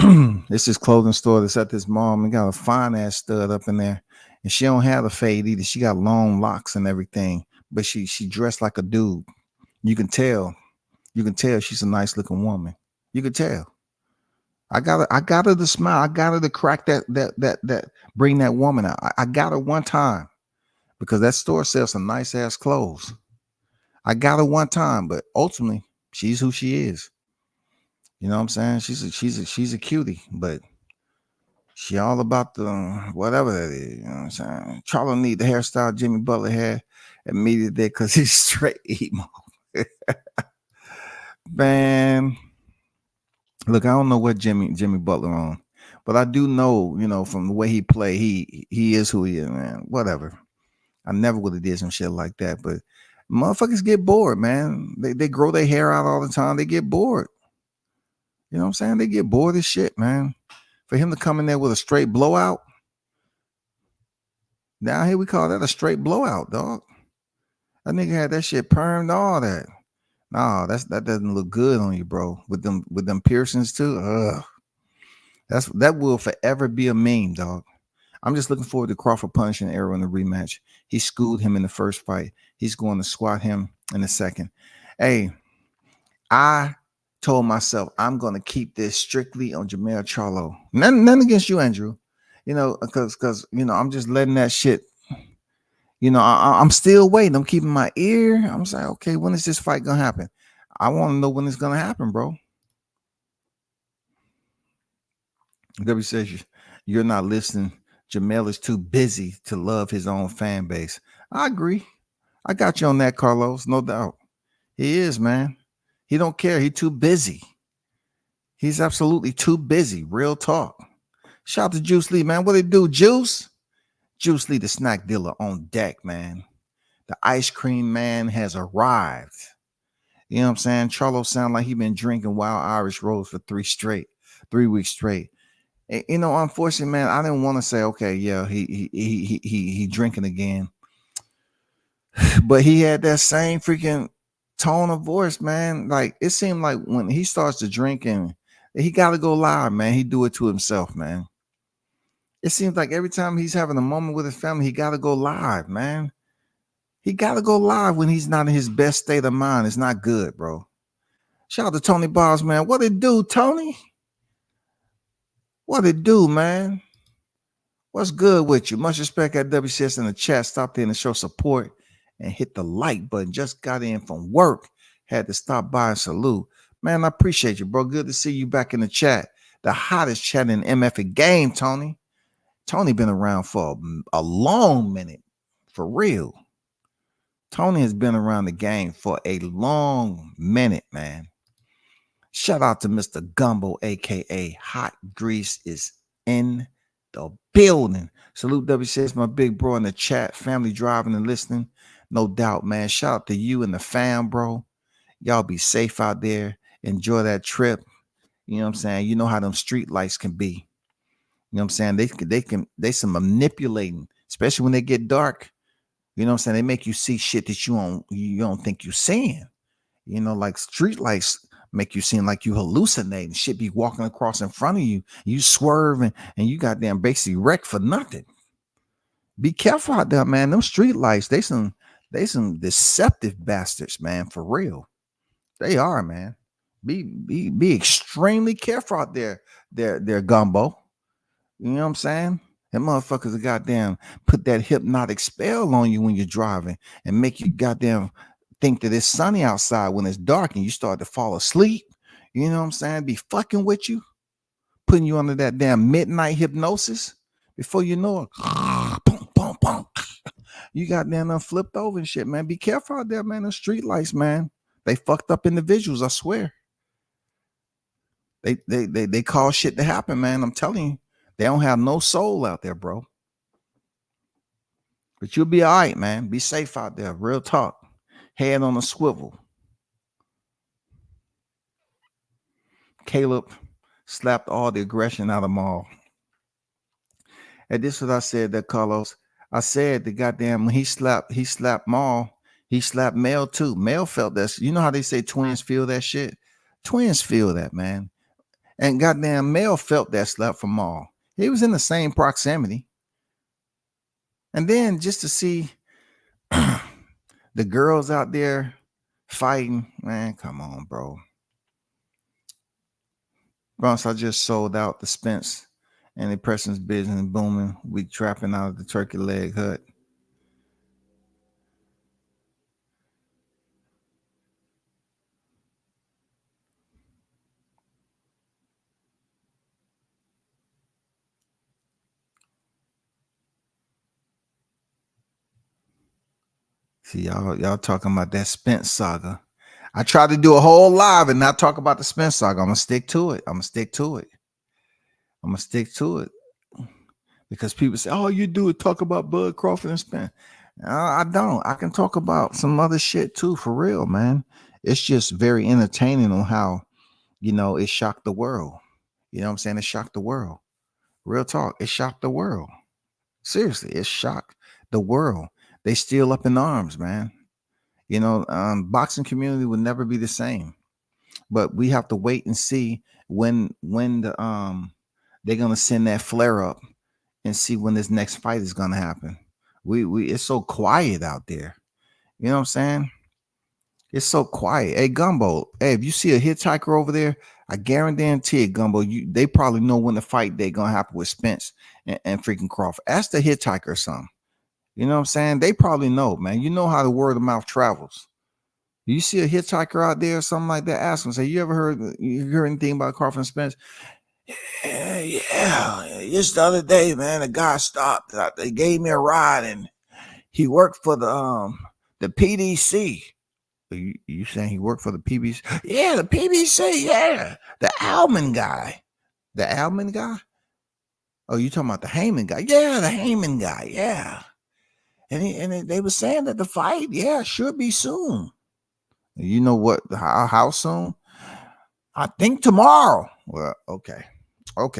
It's this clothing store that's at this mall. We got a fine ass stud up in there, and she don't have a fade either. She got long locks and everything, but she dressed like a dude. You can tell she's a nice looking woman. You can tell. I got her to smile. I got her to crack that bring that woman out. I got her one time because that store sells some nice ass clothes. I got her one time, but ultimately she's who she is. You know what I'm saying? She's a cutie, but she all about the whatever that is. You know what I'm saying? Charlo need the hairstyle Jimmy Butler had immediately because he's straight emo. Man, look, I don't know what Jimmy Butler on, but I do know, you know, from the way he play, he is who he is, man. Whatever. I never would have did some shit like that, but motherfuckers get bored, man. They grow their hair out all the time. They get bored. You know what I'm saying? They get bored as shit, man. For him to come in there with a straight blowout, down here we call that a straight blowout, dog. That nigga had that shit permed, all that. No, that doesn't look good on you, bro. With them piercings too. That will forever be a meme, dog. I'm just looking forward to Crawford punishing Errol in the rematch. He schooled him in the first fight. He's going to squat him in the second. Hey, I told myself I'm going to keep this strictly on Jermell Charlo. None against you, Andrew. You know, because you know, I'm just letting that shit. You know, I'm still waiting. I'm keeping my ear. I'm saying, okay, when is this fight gonna happen? I want to know when it's gonna happen, bro. W says you're not listening. Jermell is too busy to love his own fan base. I agree. I got you on that, Carlos. No doubt. He is, man. He don't care. He's too busy. He's absolutely too busy. Real talk. Shout out to Juice Lee, man. What it do, Juice? Juice Lee, the snack dealer on deck, man. The ice cream man has arrived. You know what I'm saying? Charlo sound like he been drinking Wild Irish Rose for 3 weeks straight. And, you know, unfortunately, man, I didn't want to say, okay, yeah, he drinking again. But he had that same freaking tone of voice, man. Like, it seemed like when he starts to drink and he got to go live, man. He do it to himself, man. It seems like every time he's having a moment with his family, he got to go live, man. He got to go live when he's not in his best state of mind. It's not good, bro. Shout out to Tony Bobs, man. What it do, Tony? What it do, man? What's good with you? Much respect at WCS in the chat. Stopped in to show support and hit the like button. Just got in from work. Had to stop by and salute. Man, I appreciate you, bro. Good to see you back in the chat. The hottest chat in MF game, Tony. Tony been around for a long minute. For real. Tony has been around the game for a long minute, man. Shout out to Mr. Gumbo, a.k.a. Hot Grease, is in the building. Salute WCS, my big bro in the chat. Family driving and listening. No doubt, man. Shout out to you and the fam, bro. Y'all be safe out there. Enjoy that trip. You know what I'm saying? You know how them street lights can be. You know what I'm saying? They some manipulating, especially when they get dark. You know what I'm saying? They make you see shit that you don't think you're seeing. You know, like street lights make you seem like you hallucinating. Shit be walking across in front of you. You swerve and you goddamn basically wreck for nothing. Be careful out there, man. Them street lights, they some deceptive bastards, man. For real. They are, man. Be extremely careful out there, their Gumbo. You know what I'm saying? That motherfuckers are goddamn put that hypnotic spell on you when you're driving and make you goddamn think that it's sunny outside when it's dark and you start to fall asleep. You know what I'm saying? Be fucking with you, putting you under that damn midnight hypnosis. Before you know it, boom, boom, boom. You goddamn flipped over and shit, man. Be careful out there, man. The street lights, man. They fucked up individuals, I swear. They cause shit to happen, man. I'm telling you. They don't have no soul out there, bro. But you'll be all right, man. Be safe out there. Real talk. Head on a swivel. Caleb slapped all the aggression out of Maul. And this is what I said that Carlos. I said the goddamn when he slapped Maul, he slapped Mel too. Mel felt that. You know how they say twins feel that shit? Twins feel that, man. And goddamn Mel felt that slap from Maul. He was in the same proximity. And then just to see the girls out there fighting, man, come on, bro. Bronx, I just sold out the Spence and the person's business booming. We trapping out of the turkey leg hut. See, y'all talking about that Spence saga. I tried to do a whole live and not talk about the Spence saga. I'm gonna stick to it. Because people say, "Oh, you do it. Talk about Bud Crawford and Spence." I don't. I can talk about some other shit too, for real, man. It's just very entertaining on how, it shocked the world. You know what I'm saying? It shocked the world. Real talk. It shocked the world. Seriously, it shocked the world. They still up in arms, man. Boxing community will never be the same. But we have to wait and see when they're gonna send that flare up and see when this next fight is gonna happen. It's so quiet out there. You know what I'm saying? It's so quiet. Hey, Gumbo. Hey, if you see a hitchhiker over there, I guarantee it, Gumbo. They probably know when the fight they're gonna happen with Spence and freaking Crawford. Ask the hitchhiker or something. You know what I'm saying? They probably know, man. You know how the word of mouth travels. You see a hitchhiker out there or something like that, ask them, say, you heard anything about Crawford and Spence? Yeah. Just the other day, man, a guy stopped. They gave me a ride and he worked for the PDC. You saying he worked for the PBC? Yeah, the PBC, yeah. The Alman guy. The Alman guy? Oh, you talking about the Heyman guy? Yeah, the Heyman guy, yeah. And they were saying that the fight, should be soon. You know what? How soon? I think tomorrow. Well, okay. I'm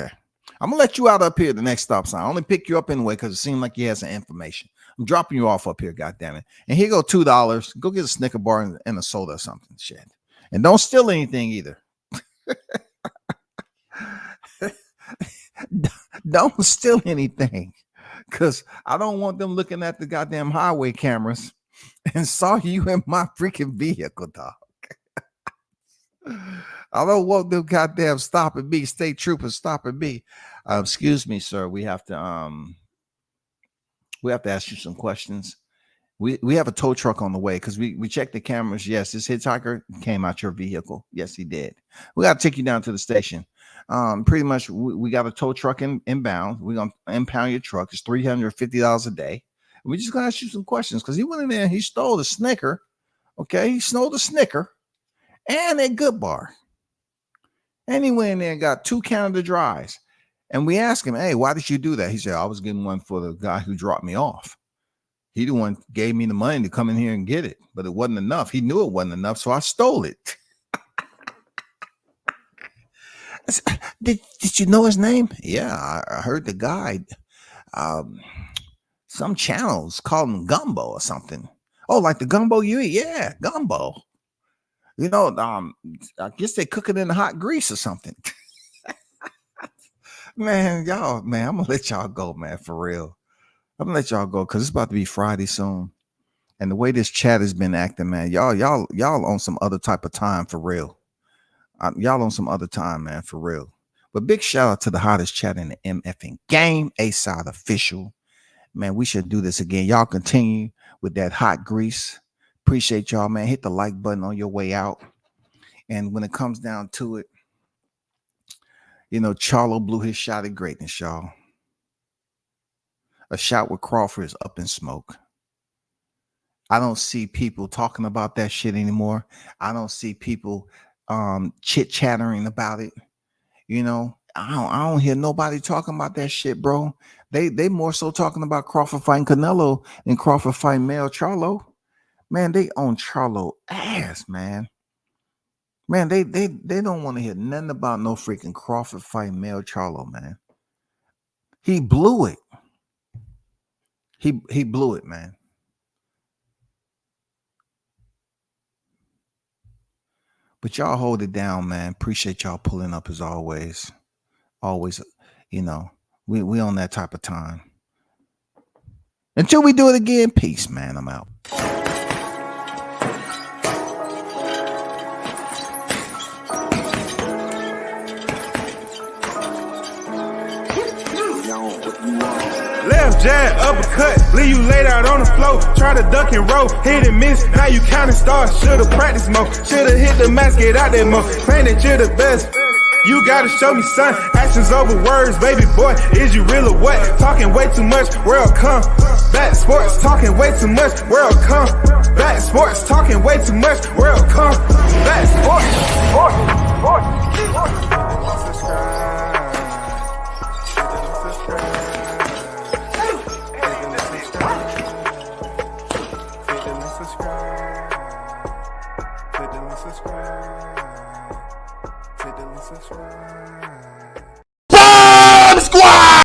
gonna let you out up here at the next stop sign. I only pick you up anyway because it seemed like you had some information. I'm dropping you off up here, goddammit. And here go $2. Go get a Snicker bar and a soda or something. Shit. And don't steal anything either. Don't steal anything. Because I don't want them looking at the goddamn highway cameras and saw you in my freaking vehicle, dog. I don't want them goddamn stopping me, state troopers stopping me. Excuse me, sir. We have to ask you some questions. We have a tow truck on the way because we checked the cameras. Yes, this hitchhiker came out your vehicle. Yes, he did. We got to take you down to the station. Pretty much we got a tow truck inbound. We're gonna impound your truck. It's $350 a day. We're just gonna ask you some questions because he went in there and he stole the Snicker. Okay, he stole the Snicker and a Good Bar. And he went in there and got 2 Canada Dries. And we asked him, hey, why did you do that? He said, I was getting one for the guy who dropped me off. He the one gave me the money to come in here and get it, but it wasn't enough. He knew it wasn't enough, so I stole it. Did you know his name? Yeah, I heard the guy. Some channels call him Gumbo or something. Oh, like the gumbo you eat? Yeah, Gumbo. I guess they cook it in the hot grease or something. Man, I'm gonna let y'all go, man, for real. I'm gonna let y'all go because it's about to be Friday soon. And the way this chat has been acting, man, y'all on some other type of time for real. Y'all on some other time, man, for real. But big shout out to the hottest chat in the MFing game, A-Side Official. Man, we should do this again. Y'all continue with that hot grease. Appreciate y'all, man. Hit the like button on your way out. And when it comes down to it, Charlo blew his shot at greatness, y'all. A shot with Crawford is up in smoke. I don't see people talking about that shit anymore. I don't see people chit-chattering about it. You know, I don't hear nobody talking about that shit, bro. They more so talking about Crawford fighting Canelo than Crawford fighting Jermell Charlo. Man, they own Charlo ass, man. Man, they don't want to hear nothing about no freaking Crawford fighting Jermell Charlo, man. He blew it. He blew it, man. But y'all hold it down, man. Appreciate y'all pulling up as always. Always, you know, we on that type of time. Until we do it again, peace, man. I'm out. Left jab, uppercut, leave you laid out on the floor. Try to duck and roll, hit and miss, now you counting stars. Should've practiced more, should've hit the mask, get out there more. Claim that you're the best, you gotta show me son. Actions over words, baby boy, is you real or what? Talking way too much, world come. Back sports, talking way too much, world come. Back sports, talking way too much, world come. Back sports, subscribe.